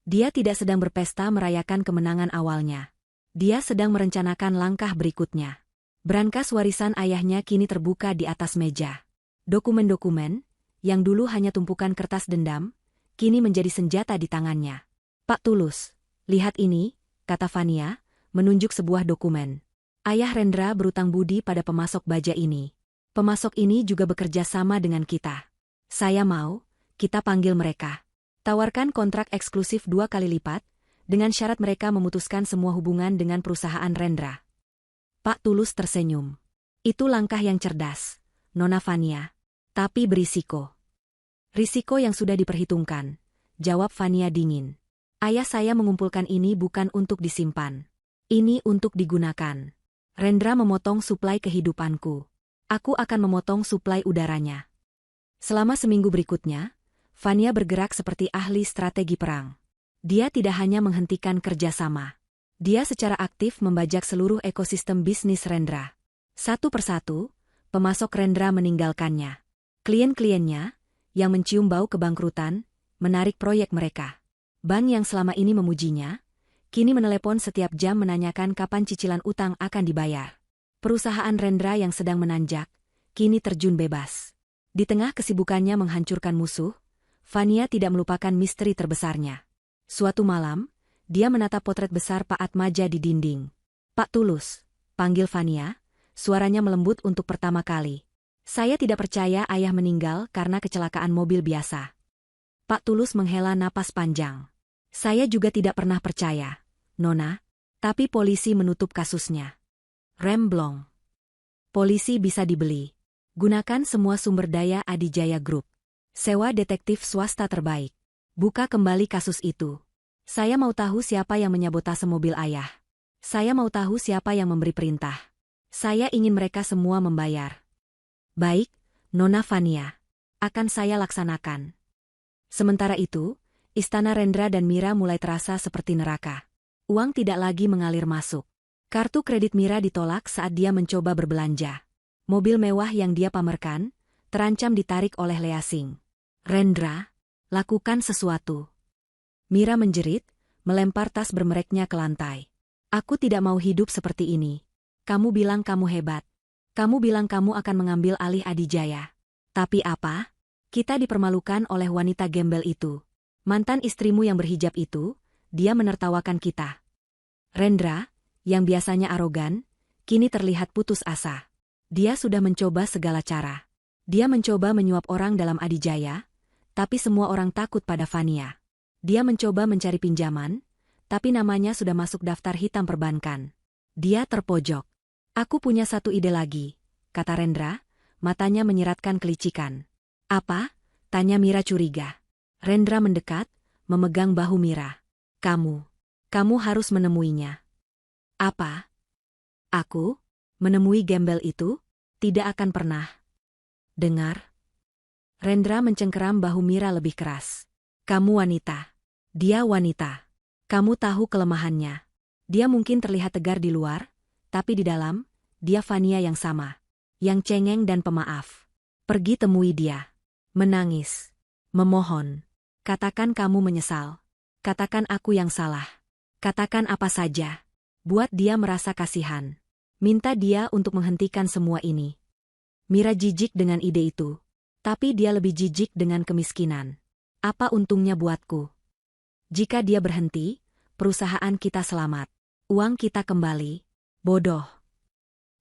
Dia tidak sedang berpesta merayakan kemenangan awalnya. Dia sedang merencanakan langkah berikutnya. Brankas warisan ayahnya kini terbuka di atas meja. Dokumen-dokumen, yang dulu hanya tumpukan kertas dendam, kini menjadi senjata di tangannya. "Pak Tulus, lihat ini," kata Fania, menunjuk sebuah dokumen. "Ayah Rendra berutang budi pada pemasok baja ini. Pemasok ini juga bekerja sama dengan kita. Saya mau, kita panggil mereka. Tawarkan kontrak eksklusif 2 kali lipat, dengan syarat mereka memutuskan semua hubungan dengan perusahaan Rendra." Pak Tulus tersenyum. "Itu langkah yang cerdas, Nona Fania. Tapi berisiko." "Risiko yang sudah diperhitungkan," jawab Fania dingin. "Ayah saya mengumpulkan ini bukan untuk disimpan. Ini untuk digunakan. Rendra memotong suplai kehidupanku. Aku akan memotong suplai udaranya." Selama seminggu berikutnya, Fania bergerak seperti ahli strategi perang. Dia tidak hanya menghentikan kerjasama. Dia secara aktif membajak seluruh ekosistem bisnis Rendra. Satu persatu, pemasok Rendra meninggalkannya. Klien-kliennya, yang mencium bau kebangkrutan, menarik proyek mereka. Bank yang selama ini memujinya, kini menelepon setiap jam menanyakan kapan cicilan utang akan dibayar. Perusahaan Rendra yang sedang menanjak, kini terjun bebas. Di tengah kesibukannya menghancurkan musuh, Fania tidak melupakan misteri terbesarnya. Suatu malam, dia menatap potret besar Pak Atmaja di dinding. "Pak Tulus," panggil Fania, suaranya melembut untuk pertama kali. "Saya tidak percaya ayah meninggal karena kecelakaan mobil biasa." Pak Tulus menghela napas panjang. "Saya juga tidak pernah percaya, Nona, tapi polisi menutup kasusnya." Remblong. "Polisi bisa dibeli. Gunakan semua sumber daya Adijaya Group. Sewa detektif swasta terbaik. Buka kembali kasus itu. Saya mau tahu siapa yang menyabotase mobil ayah. Saya mau tahu siapa yang memberi perintah. Saya ingin mereka semua membayar." "Baik, Nona Fania. Akan saya laksanakan." Sementara itu, istana Rendra dan Mira mulai terasa seperti neraka. Uang tidak lagi mengalir masuk. Kartu kredit Mira ditolak saat dia mencoba berbelanja. Mobil mewah yang dia pamerkan, terancam ditarik oleh Leasing. Rendra, lakukan sesuatu. Mira menjerit, melempar tas bermereknya ke lantai. Aku tidak mau hidup seperti ini. Kamu bilang kamu hebat. Kamu bilang kamu akan mengambil alih Adijaya. Tapi apa? Kita dipermalukan oleh wanita gembel itu. Mantan istrimu yang berhijab itu, dia menertawakan kita. Rendra, yang biasanya arogan, kini terlihat putus asa. Dia sudah mencoba segala cara. Dia mencoba menyuap orang dalam Adijaya, tapi semua orang takut pada Fania. Dia mencoba mencari pinjaman, tapi namanya sudah masuk daftar hitam perbankan. Dia terpojok. Aku punya satu ide lagi, kata Rendra, matanya menyiratkan kelicikan. Apa? Tanya Mira curiga. Rendra mendekat, memegang bahu Mira. Kamu harus menemuinya. Apa? Aku? Menemui gembel itu? Tidak akan pernah. Dengar? Rendra mencengkeram bahu Mira lebih keras. Kamu wanita. Dia wanita. Kamu tahu kelemahannya. Dia mungkin terlihat tegar di luar, tapi di dalam, dia Fania yang sama. Yang cengeng dan pemaaf. Pergi temui dia. Menangis. Memohon. Katakan kamu menyesal. Katakan aku yang salah. Katakan apa saja. Buat dia merasa kasihan. Minta dia untuk menghentikan semua ini. Mira jijik dengan ide itu. Tapi dia lebih jijik dengan kemiskinan. Apa untungnya buatku? Jika dia berhenti, perusahaan kita selamat. Uang kita kembali. Bodoh.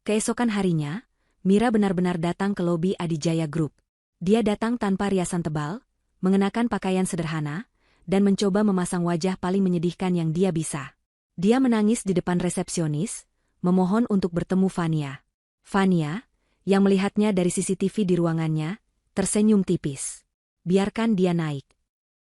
Keesokan harinya, Mira benar-benar datang ke lobi Adijaya Group. Dia datang tanpa riasan tebal, mengenakan pakaian sederhana, dan mencoba memasang wajah paling menyedihkan yang dia bisa. Dia menangis di depan resepsionis, memohon untuk bertemu Fania. Fania, yang melihatnya dari CCTV di ruangannya, tersenyum tipis. Biarkan dia naik.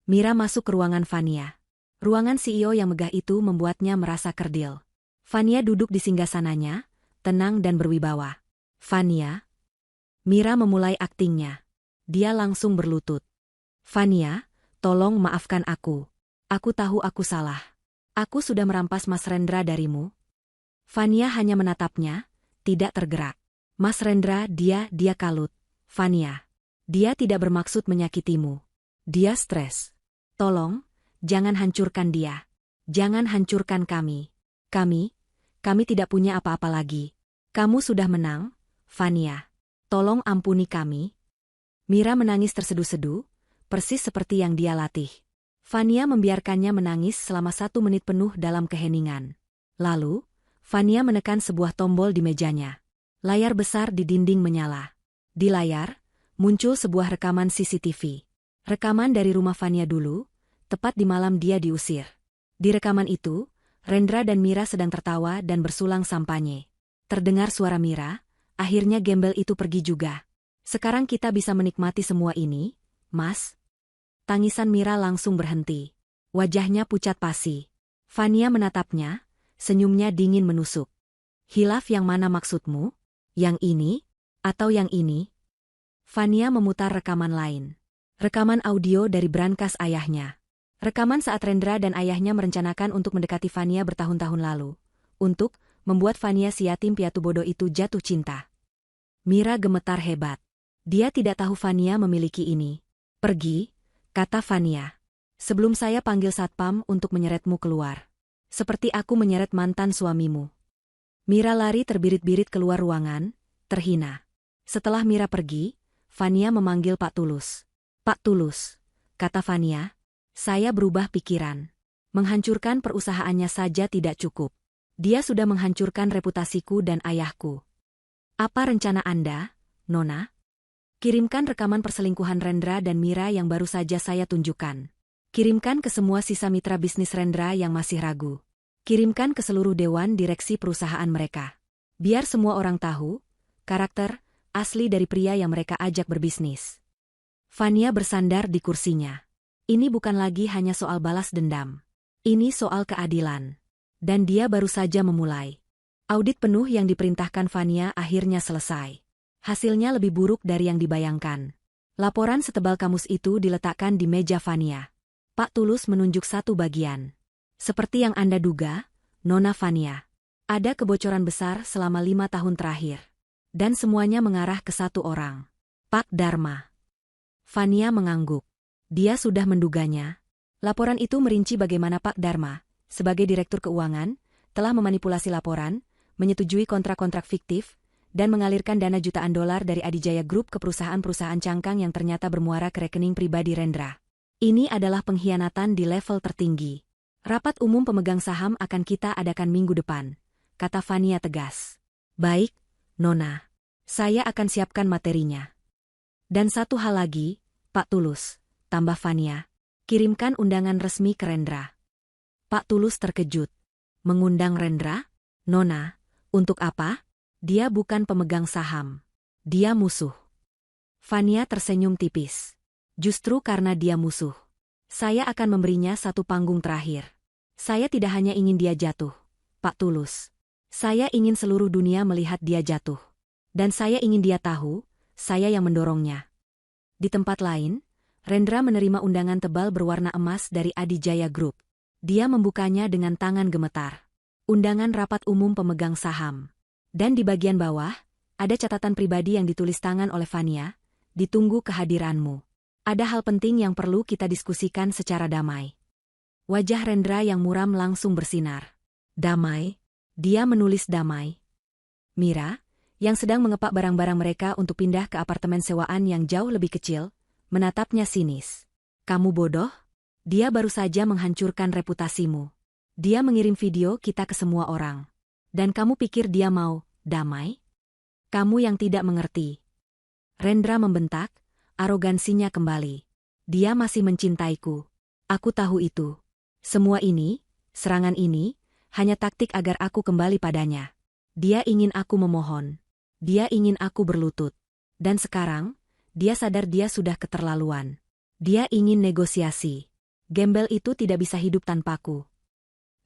Mira masuk ke ruangan Fania. Ruangan CEO yang megah itu membuatnya merasa kerdil. Fania duduk di singgasananya, tenang dan berwibawa. Fania. Mira memulai aktingnya. Dia langsung berlutut. Fania, tolong maafkan aku. Aku tahu aku salah. Aku sudah merampas Mas Rendra darimu. Fania hanya menatapnya, tidak tergerak. Mas Rendra, dia kalut. Fania. Dia tidak bermaksud menyakitimu. Dia stres. Tolong, jangan hancurkan dia. Jangan hancurkan kami. Kami tidak punya apa-apa lagi. Kamu sudah menang, Fania. Tolong ampuni kami. Mira menangis terseduh-seduh, persis seperti yang dia latih. Fania membiarkannya menangis selama 1 menit penuh dalam keheningan. Lalu, Fania menekan sebuah tombol di mejanya. Layar besar di dinding menyala. Di layar, muncul sebuah rekaman CCTV. Rekaman dari rumah Fania dulu, tepat di malam dia diusir. Di rekaman itu, Rendra dan Mira sedang tertawa dan bersulang sampanye. Terdengar suara Mira, akhirnya gembel itu pergi juga. Sekarang kita bisa menikmati semua ini, Mas. Tangisan Mira langsung berhenti. Wajahnya pucat pasi. Fania menatapnya, senyumnya dingin menusuk. Hilaf yang mana maksudmu? Yang ini? Atau yang ini? Fania memutar rekaman lain. Rekaman audio dari brankas ayahnya. Rekaman saat Rendra dan ayahnya merencanakan untuk mendekati Fania bertahun-tahun lalu. Untuk membuat Fania si yatim piatu bodoh itu jatuh cinta. Mira gemetar hebat. Dia tidak tahu Fania memiliki ini. Pergi, kata Fania. Sebelum saya panggil satpam untuk menyeretmu keluar. Seperti aku menyeret mantan suamimu. Mira lari terbirit-birit keluar ruangan, terhina. Setelah Mira pergi, Fania memanggil Pak Tulus. Pak Tulus, kata Fania, saya berubah pikiran. Menghancurkan perusahaannya saja tidak cukup. Dia sudah menghancurkan reputasiku dan ayahku. Apa rencana Anda, Nona? Kirimkan rekaman perselingkuhan Rendra dan Mira yang baru saja saya tunjukkan. Kirimkan ke semua sisa mitra bisnis Rendra yang masih ragu. Kirimkan ke seluruh dewan direksi perusahaan mereka. Biar semua orang tahu, karakter asli dari pria yang mereka ajak berbisnis. Fania bersandar di kursinya. Ini bukan lagi hanya soal balas dendam. Ini soal keadilan. Dan dia baru saja memulai. Audit penuh yang diperintahkan Fania akhirnya selesai. Hasilnya lebih buruk dari yang dibayangkan. Laporan setebal kamus itu diletakkan di meja Fania. Pak Tulus menunjuk satu bagian. Seperti yang Anda duga, Nona Fania. Ada kebocoran besar selama 5 tahun terakhir. Dan semuanya mengarah ke satu orang. Pak Dharma. Fania mengangguk. Dia sudah menduganya. Laporan itu merinci bagaimana Pak Dharma, sebagai direktur keuangan, telah memanipulasi laporan, menyetujui kontrak-kontrak fiktif, dan mengalirkan dana jutaan dolar dari Adijaya Group ke perusahaan-perusahaan cangkang yang ternyata bermuara ke rekening pribadi Rendra. Ini adalah pengkhianatan di level tertinggi. Rapat umum pemegang saham akan kita adakan minggu depan, kata Fania tegas. Baik, Nona. Saya akan siapkan materinya. Dan satu hal lagi, Pak Tulus, tambah Fania. Kirimkan undangan resmi ke Rendra. Pak Tulus terkejut. Mengundang Rendra? Nona, untuk apa? Dia bukan pemegang saham. Dia musuh. Fania tersenyum tipis. Justru karena dia musuh, saya akan memberinya satu panggung terakhir. Saya tidak hanya ingin dia jatuh, Pak Tulus. Saya ingin seluruh dunia melihat dia jatuh. Dan saya ingin dia tahu, saya yang mendorongnya. Di tempat lain, Rendra menerima undangan tebal berwarna emas dari Adijaya Group. Dia membukanya dengan tangan gemetar. Undangan rapat umum pemegang saham. Dan di bagian bawah, ada catatan pribadi yang ditulis tangan oleh Fania, ditunggu kehadiranmu. Ada hal penting yang perlu kita diskusikan secara damai. Wajah Rendra yang muram langsung bersinar. Damai? Dia menulis damai. Mira, yang sedang mengepak barang-barang mereka untuk pindah ke apartemen sewaan yang jauh lebih kecil, menatapnya sinis. Kamu bodoh? Dia baru saja menghancurkan reputasimu. Dia mengirim video kita ke semua orang. Dan kamu pikir dia mau damai? Kamu yang tidak mengerti. Rendra membentak, arogansinya kembali. Dia masih mencintaiku. Aku tahu itu. Semua ini, serangan ini, hanya taktik agar aku kembali padanya. Dia ingin aku memohon. Dia ingin aku berlutut. Dan sekarang, dia sadar dia sudah keterlaluan. Dia ingin negosiasi. Gembel itu tidak bisa hidup tanpaku.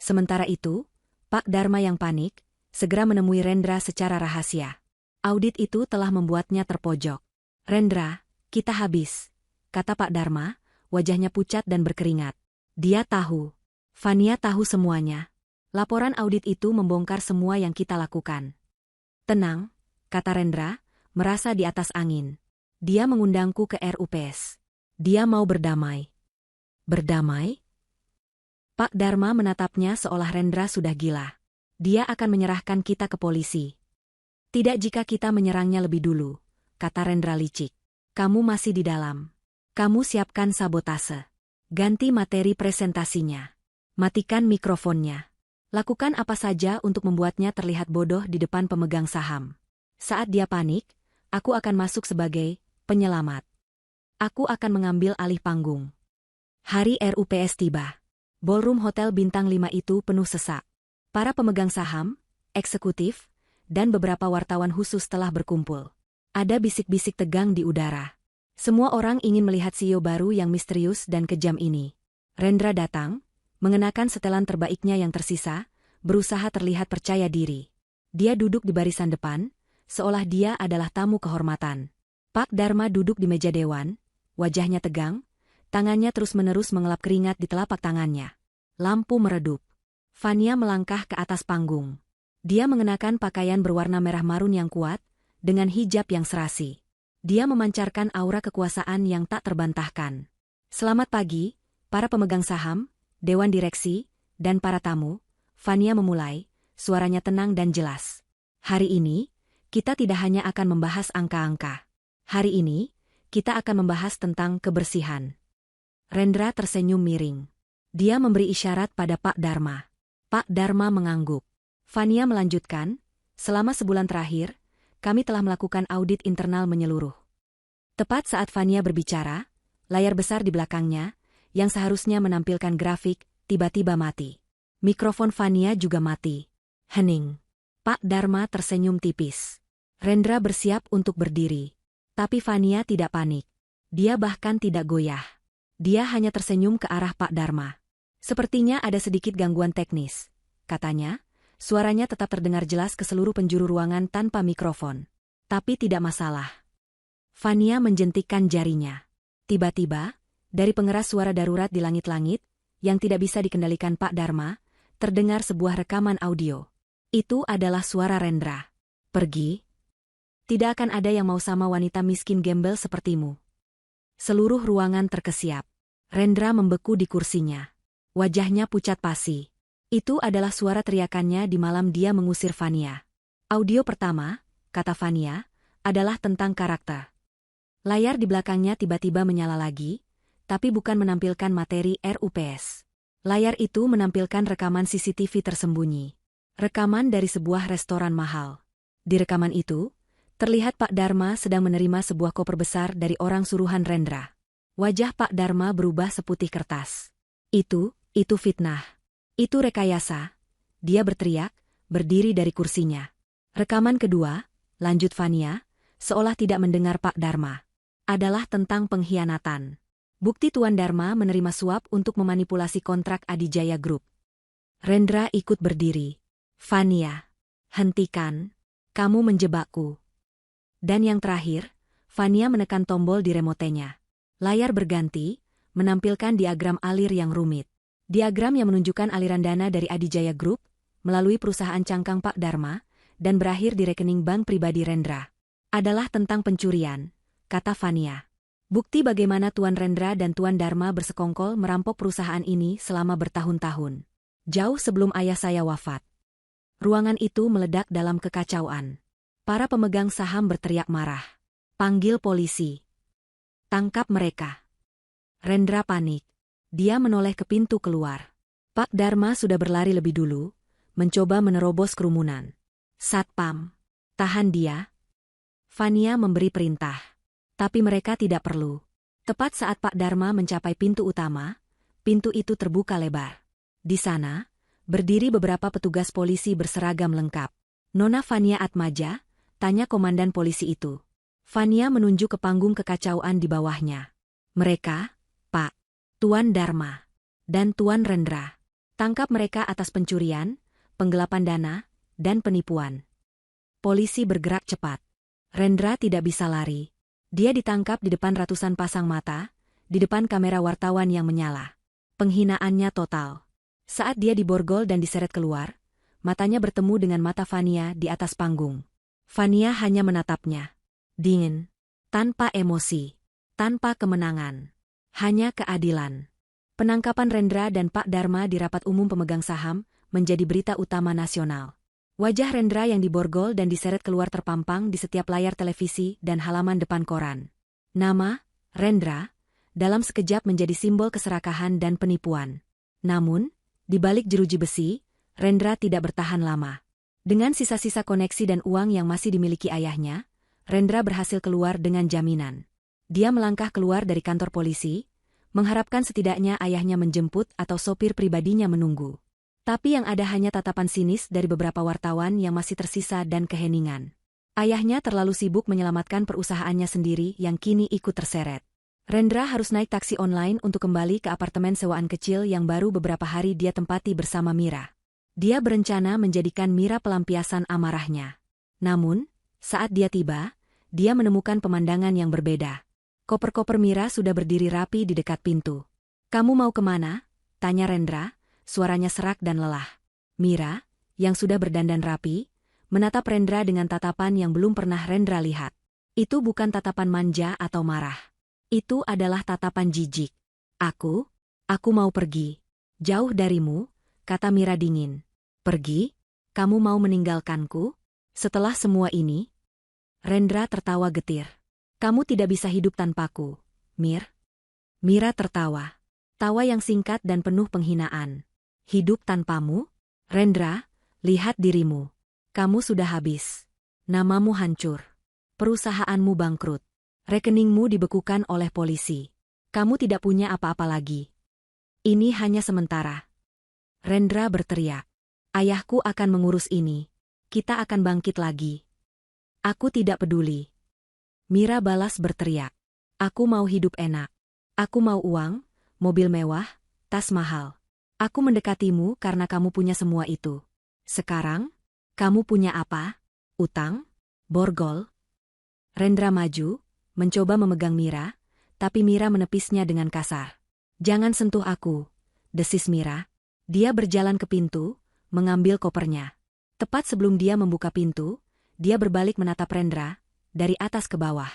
Sementara itu, Pak Dharma yang panik, segera menemui Rendra secara rahasia. Audit itu telah membuatnya terpojok. Rendra, kita habis, kata Pak Dharma, wajahnya pucat dan berkeringat. Dia tahu. Fania tahu semuanya. Laporan audit itu membongkar semua yang kita lakukan. Tenang, kata Rendra, merasa di atas angin. Dia mengundangku ke RUPS. Dia mau berdamai. Berdamai? Pak Dharma menatapnya seolah Rendra sudah gila. Dia akan menyerahkan kita ke polisi. Tidak jika kita menyerangnya lebih dulu, kata Rendra licik. Kamu masih di dalam. Kamu siapkan sabotase. Ganti materi presentasinya. Matikan mikrofonnya. Lakukan apa saja untuk membuatnya terlihat bodoh di depan pemegang saham. Saat dia panik, aku akan masuk sebagai penyelamat. Aku akan mengambil alih panggung. Hari RUPS tiba. Ballroom Hotel Bintang 5 itu penuh sesak. Para pemegang saham, eksekutif, dan beberapa wartawan khusus telah berkumpul. Ada bisik-bisik tegang di udara. Semua orang ingin melihat CEO baru yang misterius dan kejam ini. Rendra datang, mengenakan setelan terbaiknya yang tersisa, berusaha terlihat percaya diri. Dia duduk di barisan depan, seolah dia adalah tamu kehormatan. Pak Dharma duduk di meja dewan, wajahnya tegang, tangannya terus-menerus mengelap keringat di telapak tangannya. Lampu meredup. Fania melangkah ke atas panggung. Dia mengenakan pakaian berwarna merah marun yang kuat, dengan hijab yang serasi. Dia memancarkan aura kekuasaan yang tak terbantahkan. Selamat pagi, para pemegang saham, dewan direksi, dan para tamu. Fania memulai, suaranya tenang dan jelas. Hari ini, kita tidak hanya akan membahas angka-angka. Hari ini, kita akan membahas tentang kebersihan. Rendra tersenyum miring. Dia memberi isyarat pada Pak Dharma. Pak Dharma mengangguk. Fania melanjutkan, selama sebulan terakhir, kami telah melakukan audit internal menyeluruh. Tepat saat Fania berbicara, layar besar di belakangnya, yang seharusnya menampilkan grafik, tiba-tiba mati. Mikrofon Fania juga mati. Hening. Pak Dharma tersenyum tipis. Rendra bersiap untuk berdiri. Tapi Fania tidak panik. Dia bahkan tidak goyah. Dia hanya tersenyum ke arah Pak Dharma. Sepertinya ada sedikit gangguan teknis, katanya. Suaranya tetap terdengar jelas ke seluruh penjuru ruangan tanpa mikrofon. Tapi tidak masalah. Fania menjentikkan jarinya. Tiba-tiba, dari pengeras suara darurat di langit-langit, yang tidak bisa dikendalikan Pak Dharma, terdengar sebuah rekaman audio. Itu adalah suara Rendra. Pergi. Tidak akan ada yang mau sama wanita miskin gembel sepertimu. Seluruh ruangan terkesiap. Rendra membeku di kursinya. Wajahnya pucat pasi. Itu adalah suara teriakannya di malam dia mengusir Vania. Audio pertama, kata Vania, adalah tentang karakter. Layar di belakangnya tiba-tiba menyala lagi, tapi bukan menampilkan materi RUPS. Layar itu menampilkan rekaman CCTV tersembunyi. Rekaman dari sebuah restoran mahal. Di rekaman itu, terlihat Pak Dharma sedang menerima sebuah koper besar dari orang suruhan Rendra. Wajah Pak Dharma berubah seputih kertas. Itu fitnah. Itu rekayasa. Dia berteriak, berdiri dari kursinya. Rekaman kedua, lanjut Vania, seolah tidak mendengar Pak Dharma. Adalah tentang pengkhianatan. Bukti Tuan Dharma menerima suap untuk memanipulasi kontrak Adijaya Group. Rendra ikut berdiri. Vania, hentikan. Kamu menjebakku. Dan yang terakhir, Vania menekan tombol di remotenya. Layar berganti, menampilkan diagram alir yang rumit. Diagram yang menunjukkan aliran dana dari Adijaya Group, melalui perusahaan cangkang Pak Dharma, dan berakhir di rekening bank pribadi Rendra. Adalah tentang pencurian, kata Vania. Bukti bagaimana Tuan Rendra dan Tuan Dharma bersekongkol merampok perusahaan ini selama bertahun-tahun. Jauh sebelum ayah saya wafat. Ruangan itu meledak dalam kekacauan. Para pemegang saham berteriak marah. Panggil polisi. Tangkap mereka. Rendra panik. Dia menoleh ke pintu keluar. Pak Dharma sudah berlari lebih dulu, mencoba menerobos kerumunan. Satpam, tahan dia. Vania memberi perintah. Tapi mereka tidak perlu. Tepat saat Pak Dharma mencapai pintu utama, pintu itu terbuka lebar. Di sana, berdiri beberapa petugas polisi berseragam lengkap. Nona Vania Atmaja, tanya komandan polisi itu. Vania menunjuk ke panggung kekacauan di bawahnya. Mereka, Pak, Tuan Dharma, dan Tuan Rendra. Tangkap mereka atas pencurian, penggelapan dana, dan penipuan. Polisi bergerak cepat. Rendra tidak bisa lari. Dia ditangkap di depan ratusan pasang mata, di depan kamera wartawan yang menyala. Penghinaannya total. Saat dia diborgol dan diseret keluar, matanya bertemu dengan mata Vania di atas panggung. Vania hanya menatapnya. Dingin. Tanpa emosi. Tanpa kemenangan. Hanya keadilan. Penangkapan Rendra dan Pak Dharma di rapat umum pemegang saham menjadi berita utama nasional. Wajah Rendra yang diborgol dan diseret keluar terpampang di setiap layar televisi dan halaman depan koran. Nama, Rendra, dalam sekejap menjadi simbol keserakahan dan penipuan. Namun, di balik jeruji besi, Rendra tidak bertahan lama. Dengan sisa-sisa koneksi dan uang yang masih dimiliki ayahnya, Rendra berhasil keluar dengan jaminan. Dia melangkah keluar dari kantor polisi, mengharapkan setidaknya ayahnya menjemput atau sopir pribadinya menunggu. Tapi yang ada hanya tatapan sinis dari beberapa wartawan yang masih tersisa dan keheningan. Ayahnya terlalu sibuk menyelamatkan perusahaannya sendiri yang kini ikut terseret. Rendra harus naik taksi online untuk kembali ke apartemen sewaan kecil yang baru beberapa hari dia tempati bersama Mira. Dia berencana menjadikan Mira pelampiasan amarahnya. Namun, saat dia tiba, dia menemukan pemandangan yang berbeda. Koper-koper Mira sudah berdiri rapi di dekat pintu. "Kamu mau kemana?" tanya Rendra. Suaranya serak dan lelah. Mira, yang sudah berdandan rapi, menatap Rendra dengan tatapan yang belum pernah Rendra lihat. Itu bukan tatapan manja atau marah. Itu adalah tatapan jijik. Aku mau pergi. Jauh darimu, kata Mira dingin. Pergi? Kamu mau meninggalkanku? Setelah semua ini? Rendra tertawa getir. Kamu tidak bisa hidup tanpaku, Mir. Mira tertawa. Tawa yang singkat dan penuh penghinaan. Hidup tanpamu? Rendra, lihat dirimu. Kamu sudah habis. Namamu hancur. Perusahaanmu bangkrut. Rekeningmu dibekukan oleh polisi. Kamu tidak punya apa-apa lagi. Ini hanya sementara. Rendra berteriak. Ayahku akan mengurus ini. Kita akan bangkit lagi. Aku tidak peduli. Mira balas berteriak. Aku mau hidup enak. Aku mau uang, mobil mewah, tas mahal. Aku mendekatimu karena kamu punya semua itu. Sekarang, kamu punya apa? Utang? Borgol? Rendra maju, mencoba memegang Mira, tapi Mira menepisnya dengan kasar. Jangan sentuh aku, desis Mira. Dia berjalan ke pintu, mengambil kopernya. Tepat sebelum dia membuka pintu, dia berbalik menatap Rendra, dari atas ke bawah.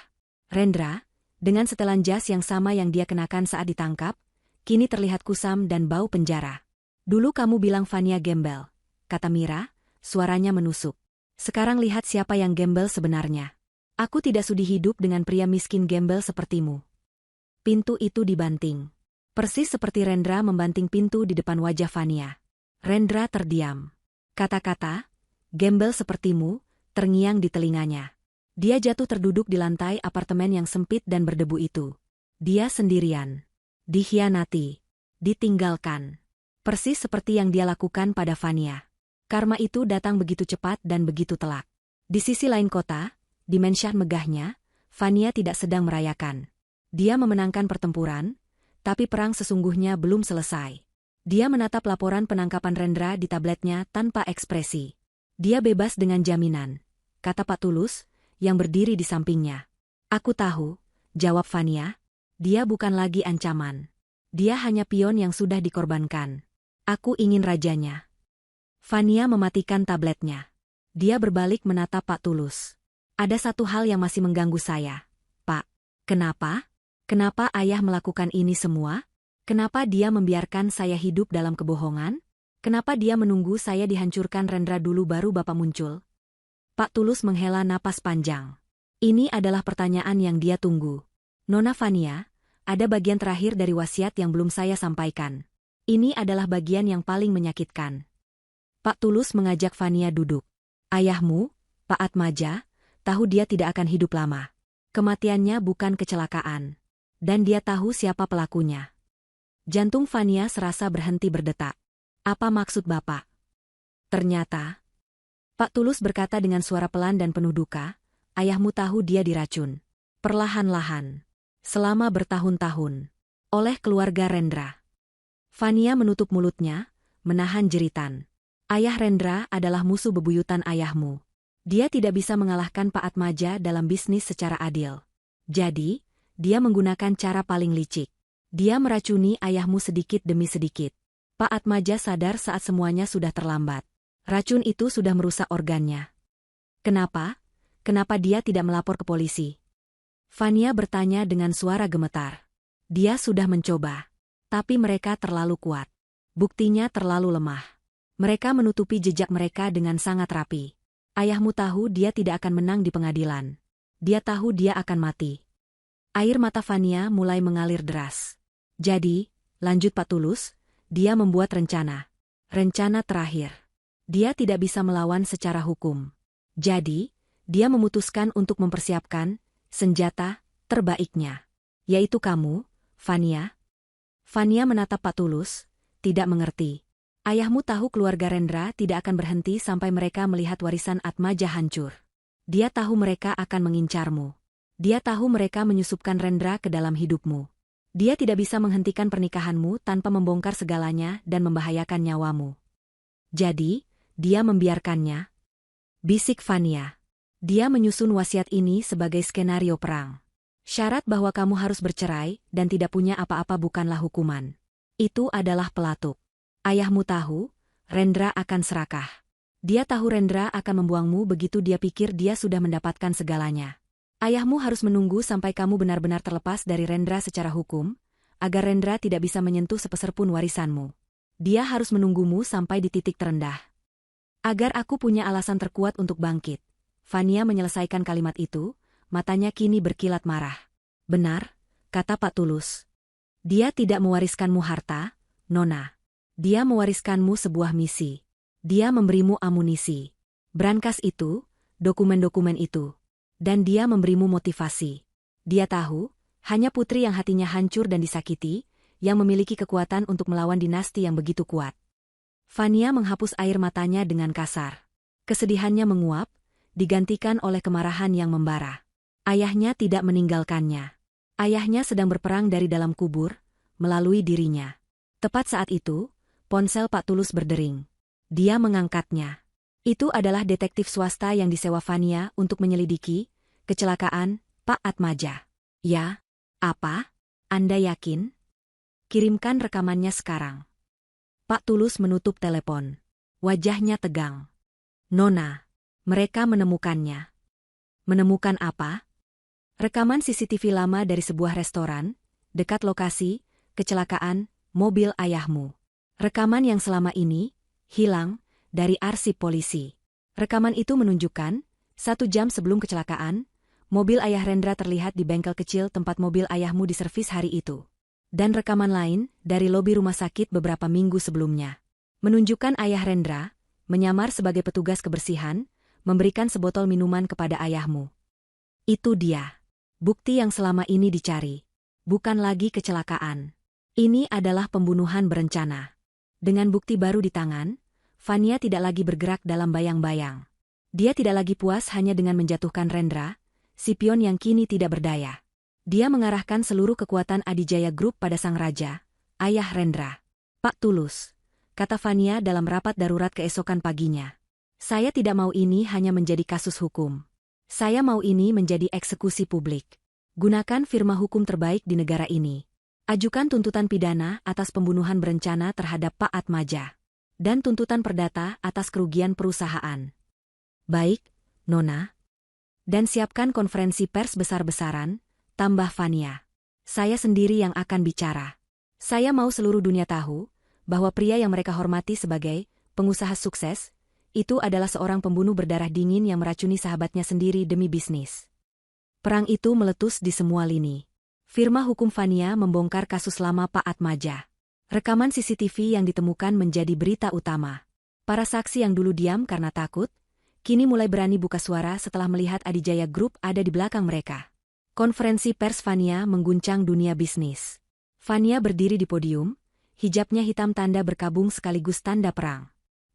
Rendra, dengan setelan jas yang sama yang dia kenakan saat ditangkap, kini terlihat kusam dan bau penjara. Dulu kamu bilang Fania gembel, kata Mira, suaranya menusuk. Sekarang lihat siapa yang gembel sebenarnya. Aku tidak sudi hidup dengan pria miskin gembel sepertimu. Pintu itu dibanting. Persis seperti Rendra membanting pintu di depan wajah Fania. Rendra terdiam. Kata-kata, gembel sepertimu, terngiang di telinganya. Dia jatuh terduduk di lantai apartemen yang sempit dan berdebu itu. Dia sendirian. Dikhianati. Ditinggalkan. Persis seperti yang dia lakukan pada Fania. Karma itu datang begitu cepat dan begitu telak. Di sisi lain kota, di mansion megahnya, Fania tidak sedang merayakan. Dia memenangkan pertempuran, tapi perang sesungguhnya belum selesai. Dia menatap laporan penangkapan Rendra di tabletnya tanpa ekspresi. Dia bebas dengan jaminan, kata Pak Tulus, yang berdiri di sampingnya. Aku tahu, jawab Fania. Dia bukan lagi ancaman. Dia hanya pion yang sudah dikorbankan. Aku ingin rajanya. Fania mematikan tabletnya. Dia berbalik menatap Pak Tulus. Ada satu hal yang masih mengganggu saya, Pak. Kenapa? Kenapa ayah melakukan ini semua? Kenapa dia membiarkan saya hidup dalam kebohongan? Kenapa dia menunggu saya dihancurkan Rendra dulu baru Bapak muncul? Pak Tulus menghela napas panjang. Ini adalah pertanyaan yang dia tunggu. Nona Fania, ada bagian terakhir dari wasiat yang belum saya sampaikan. Ini adalah bagian yang paling menyakitkan. Pak Tulus mengajak Fania duduk. Ayahmu, Pak Atmaja, tahu dia tidak akan hidup lama. Kematiannya bukan kecelakaan. Dan dia tahu siapa pelakunya. Jantung Fania serasa berhenti berdetak. Apa maksud Bapak? Ternyata, Pak Tulus berkata dengan suara pelan dan penuh duka, ayahmu tahu dia diracun. Perlahan-lahan. Selama bertahun-tahun. Oleh keluarga Rendra. Fania menutup mulutnya, menahan jeritan. Ayah Rendra adalah musuh bebuyutan ayahmu. Dia tidak bisa mengalahkan Pak Atmaja dalam bisnis secara adil. Jadi, dia menggunakan cara paling licik. Dia meracuni ayahmu sedikit demi sedikit. Pak Atmaja sadar saat semuanya sudah terlambat. Racun itu sudah merusak organnya. Kenapa? Kenapa dia tidak melapor ke polisi? Fania bertanya dengan suara gemetar. Dia sudah mencoba. Tapi mereka terlalu kuat. Buktinya terlalu lemah. Mereka menutupi jejak mereka dengan sangat rapi. Ayahmu tahu dia tidak akan menang di pengadilan. Dia tahu dia akan mati. Air mata Fania mulai mengalir deras. Jadi, lanjut Pak Tulus, dia membuat rencana. Rencana terakhir. Dia tidak bisa melawan secara hukum. Jadi, dia memutuskan untuk mempersiapkan senjata terbaiknya. Yaitu kamu, Fania. Fania menatap Pak Tulus, tidak mengerti. Ayahmu tahu keluarga Rendra tidak akan berhenti sampai mereka melihat warisan Atmaja hancur. Dia tahu mereka akan mengincarmu. Dia tahu mereka menyusupkan Rendra ke dalam hidupmu. Dia tidak bisa menghentikan pernikahanmu tanpa membongkar segalanya dan membahayakan nyawamu. Jadi, dia membiarkannya. Bisik Fania. Dia menyusun wasiat ini sebagai skenario perang. Syarat bahwa kamu harus bercerai dan tidak punya apa-apa bukanlah hukuman. Itu adalah pelatuk. Ayahmu tahu, Rendra akan serakah. Dia tahu Rendra akan membuangmu begitu dia pikir dia sudah mendapatkan segalanya. Ayahmu harus menunggu sampai kamu benar-benar terlepas dari Rendra secara hukum, agar Rendra tidak bisa menyentuh sepeser pun warisanmu. Dia harus menunggumu sampai di titik terendah. Agar aku punya alasan terkuat untuk bangkit. Fania menyelesaikan kalimat itu, matanya kini berkilat marah. Benar, kata Pak Tulus. Dia tidak mewariskanmu harta, Nona. Dia mewariskanmu sebuah misi. Dia memberimu amunisi. Brankas itu, dokumen-dokumen itu. Dan dia memberimu motivasi. Dia tahu, hanya putri yang hatinya hancur dan disakiti, yang memiliki kekuatan untuk melawan dinasti yang begitu kuat. Fania menghapus air matanya dengan kasar. Kesedihannya menguap, digantikan oleh kemarahan yang membara. Ayahnya tidak meninggalkannya. Ayahnya sedang berperang dari dalam kubur, melalui dirinya. Tepat saat itu, ponsel Pak Tulus berdering. Dia mengangkatnya. Itu adalah detektif swasta yang disewa Fania untuk menyelidiki kecelakaan Pak Atmaja. Ya, apa? Anda yakin? Kirimkan rekamannya sekarang. Pak Tulus menutup telepon. Wajahnya tegang. Nona, mereka menemukannya. Menemukan apa? Rekaman CCTV lama dari sebuah restoran, dekat lokasi, kecelakaan, mobil ayahmu. Rekaman yang selama ini hilang dari arsip polisi. Rekaman itu menunjukkan, 1 jam sebelum kecelakaan, mobil ayah Rendra terlihat di bengkel kecil tempat mobil ayahmu diservis hari itu. Dan rekaman lain dari lobi rumah sakit beberapa minggu sebelumnya. Menunjukkan ayah Rendra menyamar sebagai petugas kebersihan, memberikan sebotol minuman kepada ayahmu. Itu dia. Bukti yang selama ini dicari. Bukan lagi kecelakaan. Ini adalah pembunuhan berencana. Dengan bukti baru di tangan, Fania tidak lagi bergerak dalam bayang-bayang. Dia tidak lagi puas hanya dengan menjatuhkan Rendra, si pion yang kini tidak berdaya. Dia mengarahkan seluruh kekuatan Adijaya Group pada sang raja, ayah Rendra. Pak Tulus, kata Fania dalam rapat darurat keesokan paginya. Saya tidak mau ini hanya menjadi kasus hukum. Saya mau ini menjadi eksekusi publik. Gunakan firma hukum terbaik di negara ini. Ajukan tuntutan pidana atas pembunuhan berencana terhadap Pak Atmaja. Dan tuntutan perdata atas kerugian perusahaan. Baik, Nona. Dan siapkan konferensi pers besar-besaran, tambah Fania. Saya sendiri yang akan bicara. Saya mau seluruh dunia tahu bahwa pria yang mereka hormati sebagai pengusaha sukses, itu adalah seorang pembunuh berdarah dingin yang meracuni sahabatnya sendiri demi bisnis. Perang itu meletus di semua lini. Firma hukum Fania membongkar kasus lama Pak Atmaja. Rekaman CCTV yang ditemukan menjadi berita utama. Para saksi yang dulu diam karena takut, kini mulai berani buka suara setelah melihat Adijaya Group ada di belakang mereka. Konferensi pers Fania mengguncang dunia bisnis. Fania berdiri di podium, hijabnya hitam tanda berkabung sekaligus tanda perang.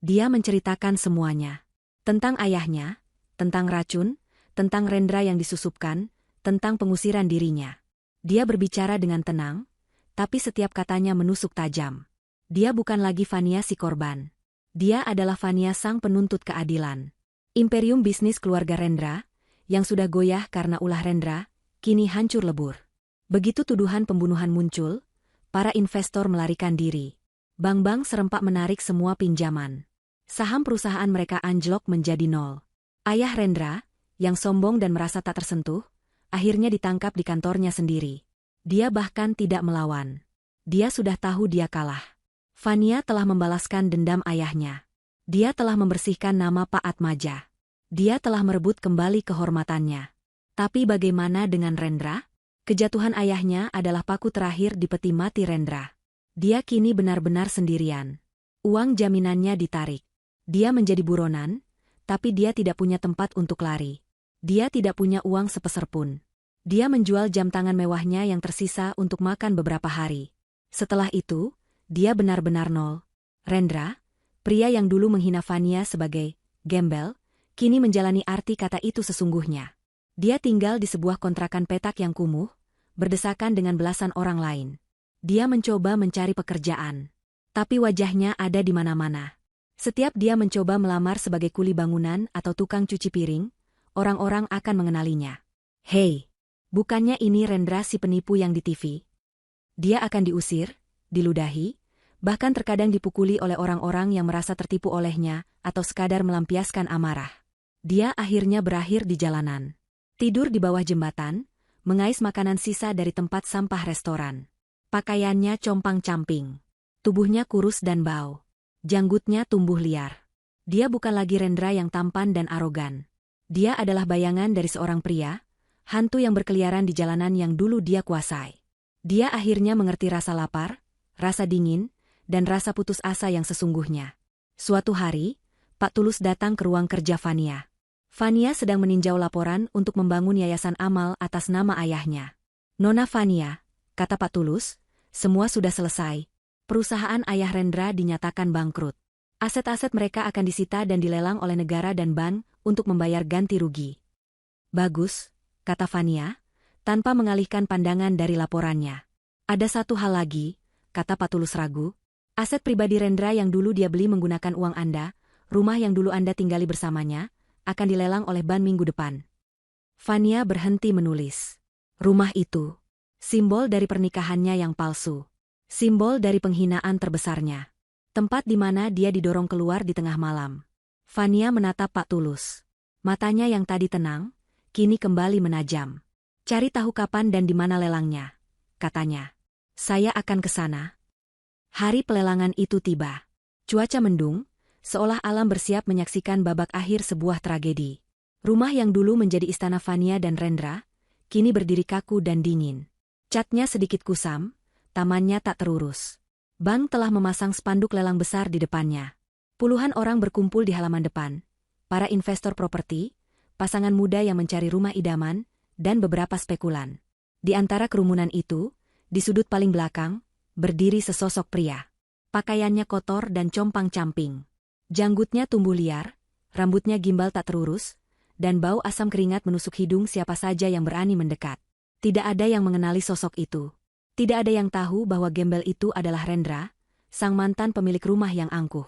Dia menceritakan semuanya. Tentang ayahnya, tentang racun, tentang Rendra yang disusupkan, tentang pengusiran dirinya. Dia berbicara dengan tenang, tapi setiap katanya menusuk tajam. Dia bukan lagi Fania si korban. Dia adalah Fania sang penuntut keadilan. Imperium bisnis keluarga Rendra, yang sudah goyah karena ulah Rendra, kini hancur lebur. Begitu tuduhan pembunuhan muncul, para investor melarikan diri. Bank-bank serempak menarik semua pinjaman. Saham perusahaan mereka anjlok menjadi nol. Ayah Rendra, yang sombong dan merasa tak tersentuh, akhirnya ditangkap di kantornya sendiri. Dia bahkan tidak melawan. Dia sudah tahu dia kalah. Fania telah membalaskan dendam ayahnya. Dia telah membersihkan nama Pak Atmaja. Dia telah merebut kembali kehormatannya. Tapi bagaimana dengan Rendra? Kejatuhan ayahnya adalah paku terakhir di peti mati Rendra. Dia kini benar-benar sendirian. Uang jaminannya ditarik. Dia menjadi buronan, tapi dia tidak punya tempat untuk lari. Dia tidak punya uang sepeser pun. Dia menjual jam tangan mewahnya yang tersisa untuk makan beberapa hari. Setelah itu, dia benar-benar nol. Rendra, pria yang dulu menghina Fania sebagai gembel, kini menjalani arti kata itu sesungguhnya. Dia tinggal di sebuah kontrakan petak yang kumuh, berdesakan dengan belasan orang lain. Dia mencoba mencari pekerjaan. Tapi wajahnya ada di mana-mana. Setiap dia mencoba melamar sebagai kuli bangunan atau tukang cuci piring, orang-orang akan mengenalinya. Hei, bukannya ini Rendra si penipu yang di TV? Dia akan diusir, diludahi, bahkan terkadang dipukuli oleh orang-orang yang merasa tertipu olehnya atau sekadar melampiaskan amarah. Dia akhirnya berakhir di jalanan. Tidur di bawah jembatan, mengais makanan sisa dari tempat sampah restoran. Pakaiannya compang-camping. Tubuhnya kurus dan bau. Janggutnya tumbuh liar. Dia bukan lagi Rendra yang tampan dan arogan. Dia adalah bayangan dari seorang pria, hantu yang berkeliaran di jalanan yang dulu dia kuasai. Dia akhirnya mengerti rasa lapar, rasa dingin, dan rasa putus asa yang sesungguhnya. Suatu hari, Pak Tulus datang ke ruang kerja Fania. Fania sedang meninjau laporan untuk membangun yayasan amal atas nama ayahnya. Nona Fania, kata Pak Tulus, semua sudah selesai. Perusahaan ayah Rendra dinyatakan bangkrut. Aset-aset mereka akan disita dan dilelang oleh negara dan bank untuk membayar ganti rugi. Bagus, kata Fania, tanpa mengalihkan pandangan dari laporannya. Ada satu hal lagi, kata Pak Tulus ragu. Aset pribadi Rendra yang dulu dia beli menggunakan uang Anda, rumah yang dulu Anda tinggali bersamanya, akan dilelang oleh bank minggu depan. Fania berhenti menulis. Rumah itu, simbol dari pernikahannya yang palsu. Simbol dari penghinaan terbesarnya. Tempat di mana dia didorong keluar di tengah malam. Fania menatap Pak Tulus. Matanya yang tadi tenang, kini kembali menajam. Cari tahu kapan dan di mana lelangnya, katanya. Saya akan ke sana. Hari pelelangan itu tiba. Cuaca mendung, seolah alam bersiap menyaksikan babak akhir sebuah tragedi. Rumah yang dulu menjadi istana Vania dan Rendra, kini berdiri kaku dan dingin. Catnya sedikit kusam, tamannya tak terurus. Bank telah memasang spanduk lelang besar di depannya. Puluhan orang berkumpul di halaman depan. Para investor properti, pasangan muda yang mencari rumah idaman, dan beberapa spekulan. Di antara kerumunan itu, di sudut paling belakang, berdiri sesosok pria. Pakaiannya kotor dan compang-camping. Janggutnya tumbuh liar, rambutnya gimbal tak terurus, dan bau asam keringat menusuk hidung siapa saja yang berani mendekat. Tidak ada yang mengenali sosok itu. Tidak ada yang tahu bahwa gembel itu adalah Rendra, sang mantan pemilik rumah yang angkuh.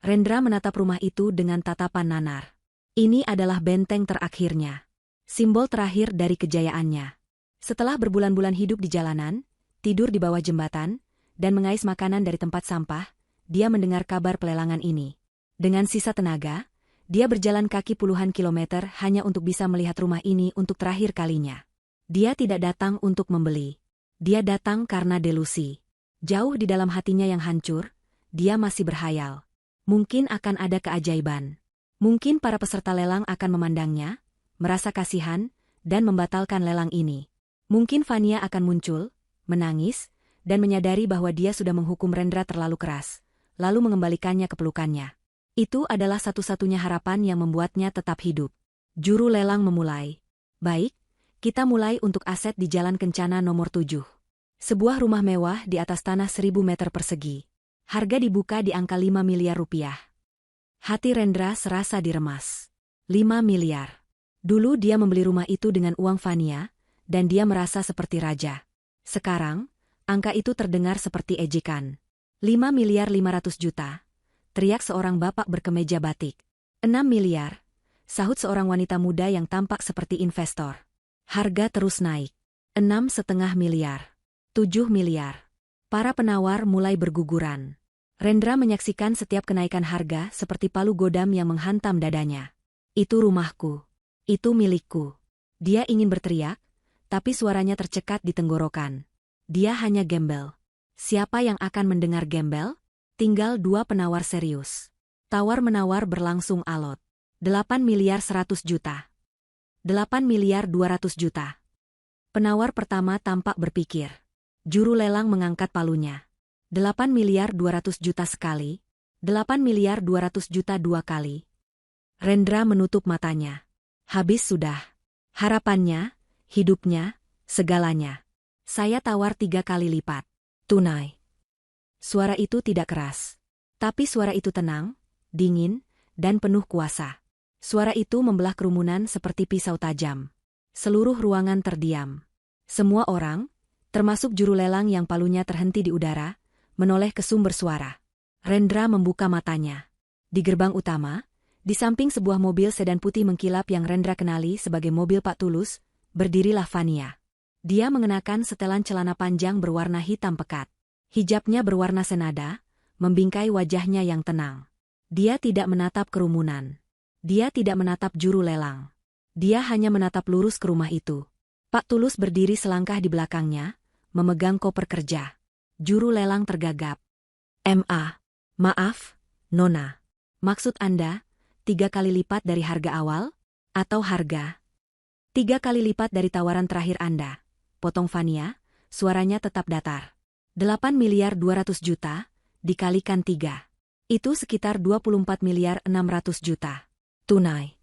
Rendra menatap rumah itu dengan tatapan nanar. Ini adalah benteng terakhirnya. Simbol terakhir dari kejayaannya. Setelah berbulan-bulan hidup di jalanan, tidur di bawah jembatan, dan mengais makanan dari tempat sampah, dia mendengar kabar pelelangan ini. Dengan sisa tenaga, dia berjalan kaki puluhan kilometer hanya untuk bisa melihat rumah ini untuk terakhir kalinya. Dia tidak datang untuk membeli. Dia datang karena delusi. Jauh di dalam hatinya yang hancur, dia masih berhayal. Mungkin akan ada keajaiban. Mungkin para peserta lelang akan memandangnya, merasa kasihan, dan membatalkan lelang ini. Mungkin Vania akan muncul, menangis, dan menyadari bahwa dia sudah menghukum Rendra terlalu keras, lalu mengembalikannya ke pelukannya. Itu adalah satu-satunya harapan yang membuatnya tetap hidup. Juru lelang memulai. Baik, kita mulai untuk aset di Jalan Kencana nomor 7. Sebuah rumah mewah di atas tanah 1000 meter persegi. Harga dibuka di angka 5 miliar rupiah. Hati Rendra serasa diremas. 5 miliar. Dulu dia membeli rumah itu dengan uang Vania, dan dia merasa seperti raja. Sekarang, angka itu terdengar seperti ejekan. 5 miliar 500 juta, teriak seorang bapak berkemeja batik. 6 miliar, sahut seorang wanita muda yang tampak seperti investor. Harga terus naik. 6,5 miliar. 7 miliar. Para penawar mulai berguguran. Rendra menyaksikan setiap kenaikan harga seperti palu godam yang menghantam dadanya. Itu rumahku. Itu milikku. Dia ingin berteriak, tapi suaranya tercekat di tenggorokan. Dia hanya gembel. Siapa yang akan mendengar gembel? Tinggal 2 penawar serius. Tawar-menawar berlangsung alot. 8 miliar 100 juta. 8 miliar 200 juta. Penawar pertama tampak berpikir. Juru lelang mengangkat palunya. 8 miliar 200 juta sekali. 8 miliar 200 juta 2 kali. Rendra menutup matanya. Habis sudah. Harapannya, hidupnya, segalanya. Saya tawar 3 kali lipat. Tunai. Suara itu tidak keras. Tapi suara itu tenang, dingin, dan penuh kuasa. Suara itu membelah kerumunan seperti pisau tajam. Seluruh ruangan terdiam. Semua orang, termasuk juru lelang yang palunya terhenti di udara, menoleh ke sumber suara. Rendra membuka matanya. Di gerbang utama, di samping sebuah mobil sedan putih mengkilap yang Rendra kenali sebagai mobil Pak Tulus, berdirilah Vania. Dia mengenakan setelan celana panjang berwarna hitam pekat. Hijabnya berwarna senada, membingkai wajahnya yang tenang. Dia tidak menatap kerumunan. Dia tidak menatap juru lelang. Dia hanya menatap lurus ke rumah itu. Pak Tulus berdiri selangkah di belakangnya, memegang koper kerja. Juru lelang tergagap. Maaf, Nona. Maksud Anda, 3 kali lipat dari harga awal? Atau harga? 3 kali lipat dari tawaran terakhir Anda. Potong Vania, suaranya tetap datar. 8 miliar 200 juta, dikalikan 3. Itu sekitar 24 miliar 600 juta. Tunai.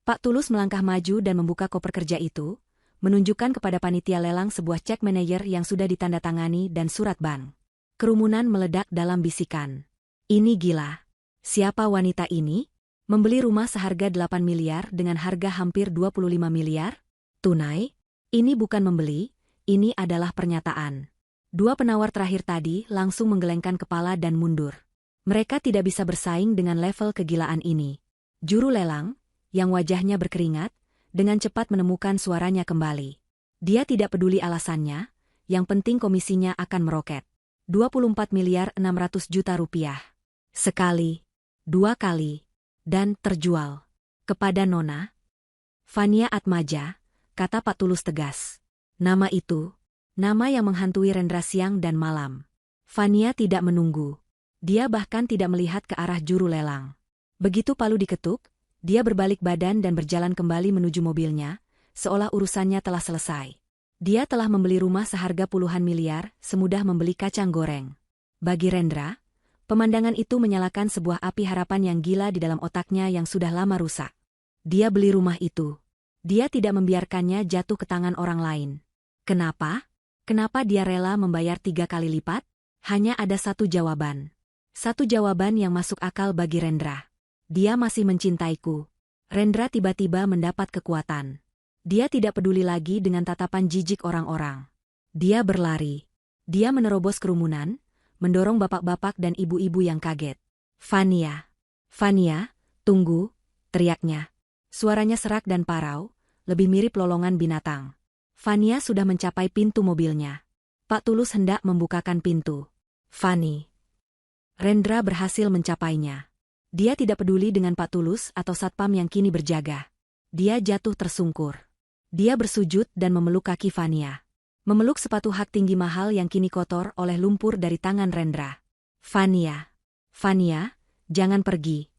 Pak Tulus melangkah maju dan membuka koper kerja itu, menunjukkan kepada panitia lelang sebuah cek manajer yang sudah ditandatangani dan surat bank. Kerumunan meledak dalam bisikan. Ini gila. Siapa wanita ini? Membeli rumah seharga 8 miliar dengan harga hampir 25 miliar? Tunai? Ini bukan membeli, ini adalah pernyataan. 2 penawar terakhir tadi langsung menggelengkan kepala dan mundur. Mereka tidak bisa bersaing dengan level kegilaan ini. Juru lelang, yang wajahnya berkeringat, dengan cepat menemukan suaranya kembali. Dia tidak peduli alasannya, yang penting komisinya akan meroket. 24 miliar 600 juta rupiah. Sekali, 2 kali, dan terjual. Kepada Nona Fania Atmaja, kata Pak Tulus tegas. Nama itu, nama yang menghantui Rendra siang dan malam. Fania tidak menunggu. Dia bahkan tidak melihat ke arah juru lelang. Begitu palu diketuk, dia berbalik badan dan berjalan kembali menuju mobilnya, seolah urusannya telah selesai. Dia telah membeli rumah seharga puluhan miliar, semudah membeli kacang goreng. Bagi Rendra, pemandangan itu menyalakan sebuah api harapan yang gila di dalam otaknya yang sudah lama rusak. Dia beli rumah itu. Dia tidak membiarkannya jatuh ke tangan orang lain. Kenapa? Kenapa dia rela membayar 3 kali lipat? Hanya ada satu jawaban. Satu jawaban yang masuk akal bagi Rendra. Dia masih mencintaiku. Rendra tiba-tiba mendapat kekuatan. Dia tidak peduli lagi dengan tatapan jijik orang-orang. Dia berlari. Dia menerobos kerumunan, mendorong bapak-bapak dan ibu-ibu yang kaget. Fania. Fania, tunggu, teriaknya. Suaranya serak dan parau, lebih mirip lolongan binatang. Fania sudah mencapai pintu mobilnya. Pak Tulus hendak membukakan pintu. Fani. Rendra berhasil mencapainya. Dia tidak peduli dengan Pak Tulus atau satpam yang kini berjaga. Dia jatuh tersungkur. Dia bersujud dan memeluk kaki Fania. Memeluk sepatu hak tinggi mahal yang kini kotor oleh lumpur dari tangan Rendra. Fania. Fania, jangan pergi.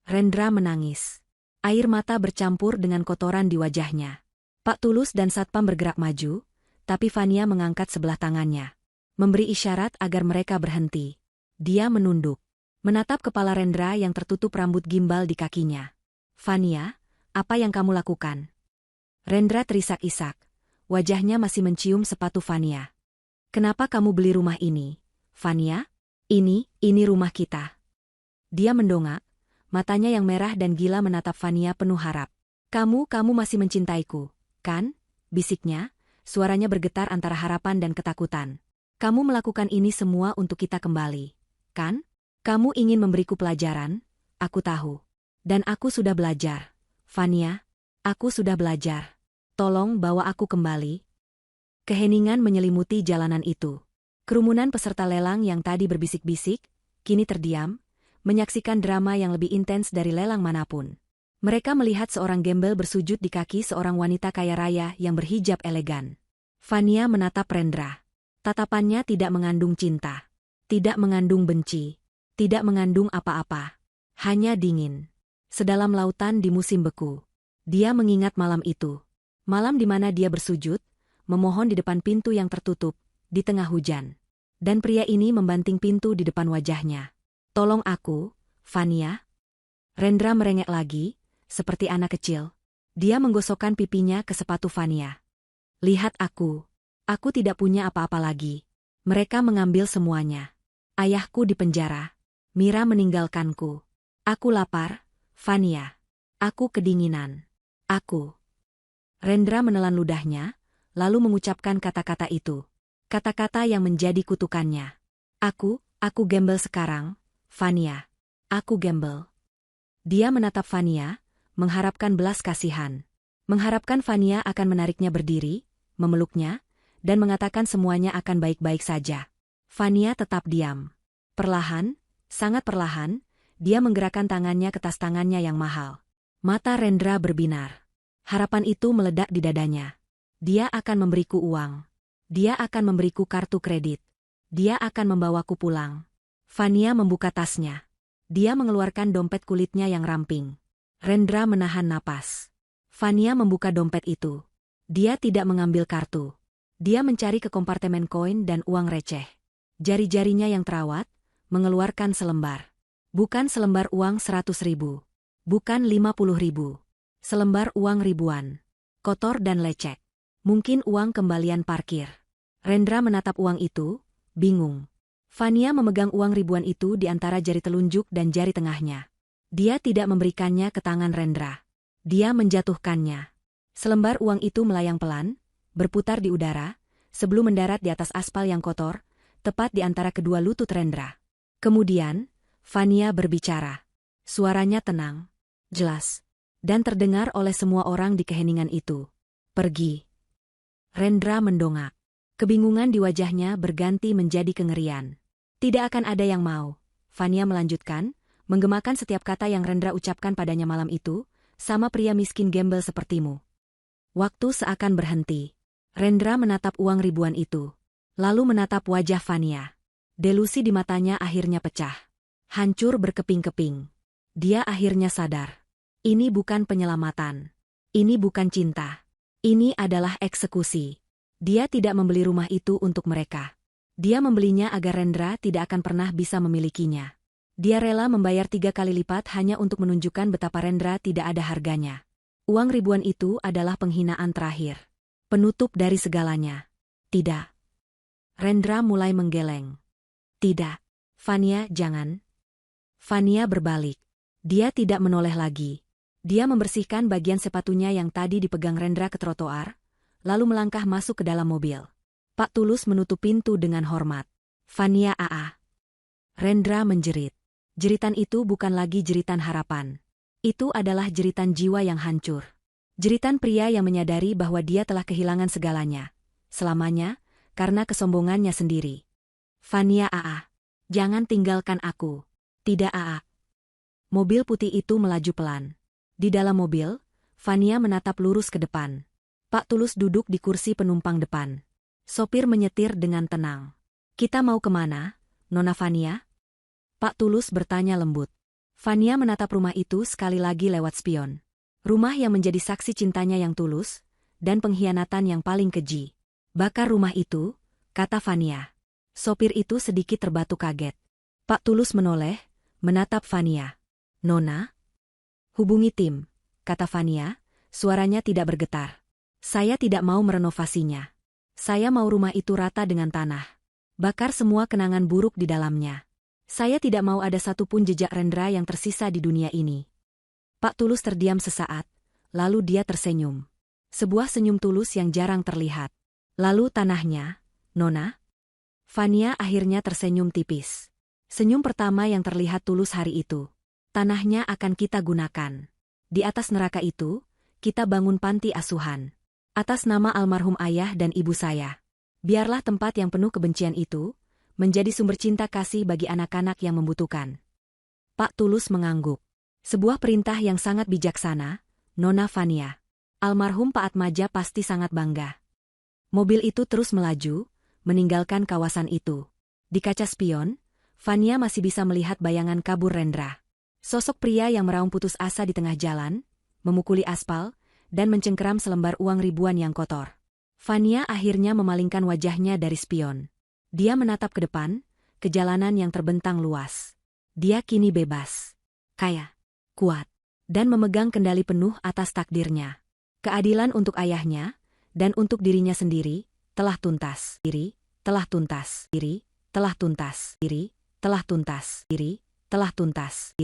Rendra menangis. Air mata bercampur dengan kotoran di wajahnya. Pak Tulus dan satpam bergerak maju, tapi Fania mengangkat sebelah tangannya. Memberi isyarat agar mereka berhenti. Dia menunduk. Menatap kepala Rendra yang tertutup rambut gimbal di kakinya. Fania, apa yang kamu lakukan? Rendra terisak-isak. Wajahnya masih mencium sepatu Fania. Kenapa kamu beli rumah ini, Fania? Ini rumah kita. Dia mendongak. Matanya yang merah dan gila menatap Fania penuh harap. Kamu masih mencintaiku, kan? Bisiknya, suaranya bergetar antara harapan dan ketakutan. Kamu melakukan ini semua untuk kita kembali, kan? Kamu ingin memberiku pelajaran? Aku tahu. Dan aku sudah belajar. Fania, aku sudah belajar. Tolong bawa aku kembali. Keheningan menyelimuti jalanan itu. Kerumunan peserta lelang yang tadi berbisik-bisik, kini terdiam, menyaksikan drama yang lebih intens dari lelang manapun. Mereka melihat seorang gembel bersujud di kaki seorang wanita kaya raya yang berhijab elegan. Fania menatap Rendra. Tatapannya tidak mengandung cinta. Tidak mengandung benci. Tidak mengandung apa-apa. Hanya dingin. Sedalam lautan di musim beku. Dia mengingat malam itu. Malam di mana dia bersujud, memohon di depan pintu yang tertutup, di tengah hujan. Dan pria ini membanting pintu di depan wajahnya. Tolong aku, Fania. Rendra merengek lagi, seperti anak kecil. Dia menggosokkan pipinya ke sepatu Fania. Lihat aku. Aku tidak punya apa-apa lagi. Mereka mengambil semuanya. Ayahku di penjara. Mira meninggalkanku. Aku lapar, Fania. Aku kedinginan. Aku. Rendra menelan ludahnya, lalu mengucapkan kata-kata itu. Kata-kata yang menjadi kutukannya. Aku gembel sekarang, Fania. Aku gembel. Dia menatap Fania, mengharapkan belas kasihan. Mengharapkan Fania akan menariknya berdiri, memeluknya, dan mengatakan semuanya akan baik-baik saja. Fania tetap diam. Perlahan, sangat perlahan, dia menggerakkan tangannya ke tas tangannya yang mahal. Mata Rendra berbinar. Harapan itu meledak di dadanya. Dia akan memberiku uang. Dia akan memberiku kartu kredit. Dia akan membawaku pulang. Fania membuka tasnya. Dia mengeluarkan dompet kulitnya yang ramping. Rendra menahan napas. Fania membuka dompet itu. Dia tidak mengambil kartu. Dia mencari ke kompartemen koin dan uang receh. Jari-jarinya yang terawat, mengeluarkan selembar. Bukan selembar uang 100.000. Bukan 50.000. Selembar uang ribuan. Kotor dan lecek. Mungkin uang kembalian parkir. Rendra menatap uang itu, bingung. Fania memegang uang ribuan itu di antara jari telunjuk dan jari tengahnya. Dia tidak memberikannya ke tangan Rendra. Dia menjatuhkannya. Selembar uang itu melayang pelan, berputar di udara, sebelum mendarat di atas aspal yang kotor, tepat di antara kedua lutut Rendra. Kemudian, Fania berbicara. Suaranya tenang, jelas, dan terdengar oleh semua orang di keheningan itu. Pergi. Rendra mendongak. Kebingungan di wajahnya berganti menjadi kengerian. Tidak akan ada yang mau, Fania melanjutkan, menggemakan setiap kata yang Rendra ucapkan padanya malam itu, Sama pria miskin gembel sepertimu. Waktu seakan berhenti. Rendra menatap uang ribuan itu. Lalu menatap wajah Fania. Delusi di matanya akhirnya pecah. Hancur berkeping-keping. Dia akhirnya sadar. Ini bukan penyelamatan. Ini bukan cinta. Ini adalah eksekusi. Dia tidak membeli rumah itu untuk mereka. Dia membelinya agar Rendra tidak akan pernah bisa memilikinya. Dia rela membayar 3 kali lipat hanya untuk menunjukkan betapa Rendra tidak ada harganya. Uang ribuan itu adalah penghinaan terakhir. Penutup dari segalanya. Tidak. Rendra mulai menggeleng. Tidak. Fania, jangan. Fania berbalik. Dia tidak menoleh lagi. Dia membersihkan bagian sepatunya yang tadi dipegang Rendra ke trotoar, lalu melangkah masuk ke dalam mobil. Pak Tulus menutup pintu dengan hormat. Fania AA. Rendra menjerit. Jeritan itu bukan lagi jeritan harapan. Itu adalah jeritan jiwa yang hancur. Jeritan pria yang menyadari bahwa dia telah kehilangan segalanya. Selamanya, karena kesombongannya sendiri. Fania AA. Jangan tinggalkan aku. Tidak AA. Mobil putih itu melaju pelan. Di dalam mobil, Fania menatap lurus ke depan. Pak Tulus duduk di kursi penumpang depan. Sopir menyetir dengan tenang. Kita mau kemana, Nona Fania? Pak Tulus bertanya lembut. Fania menatap rumah itu sekali lagi lewat spion. Rumah yang menjadi saksi cintanya yang tulus, dan pengkhianatan yang paling keji. Bakar rumah itu, kata Fania. Sopir itu sedikit terbatu kaget. Pak Tulus menoleh, menatap Fania. Nona? Hubungi tim, kata Fania, suaranya tidak bergetar. Saya tidak mau merenovasinya. Saya mau rumah itu rata dengan tanah. Bakar semua kenangan buruk di dalamnya. Saya tidak mau ada satupun jejak Rendra yang tersisa di dunia ini. Pak Tulus terdiam sesaat, lalu dia tersenyum. Sebuah senyum tulus yang jarang terlihat. Lalu tanahnya, Nona? Fania akhirnya tersenyum tipis. Senyum pertama yang terlihat tulus hari itu. Tanahnya akan kita gunakan. Di atas neraka itu, kita bangun panti asuhan. Atas nama almarhum ayah dan ibu saya. Biarlah tempat yang penuh kebencian itu menjadi sumber cinta kasih bagi anak-anak yang membutuhkan. Pak Tulus mengangguk. Sebuah perintah yang sangat bijaksana, Nona Fania. Almarhum Pak Atmaja pasti sangat bangga. Mobil itu terus melaju, meninggalkan kawasan itu. Di kaca spion, Fania masih bisa melihat bayangan kabur Rendra. Sosok pria yang meraung putus asa di tengah jalan, memukuli aspal, dan mencengkeram selembar uang ribuan yang kotor. Fania akhirnya memalingkan wajahnya dari spion. Dia menatap ke depan, ke jalanan yang terbentang luas. Dia kini bebas, kaya, kuat, dan memegang kendali penuh atas takdirnya. Keadilan untuk ayahnya, dan untuk dirinya sendiri, telah tuntas. Diri, telah tuntas. Diri, telah tuntas. Diri, telah tuntas. Diri, telah tuntas. Diri.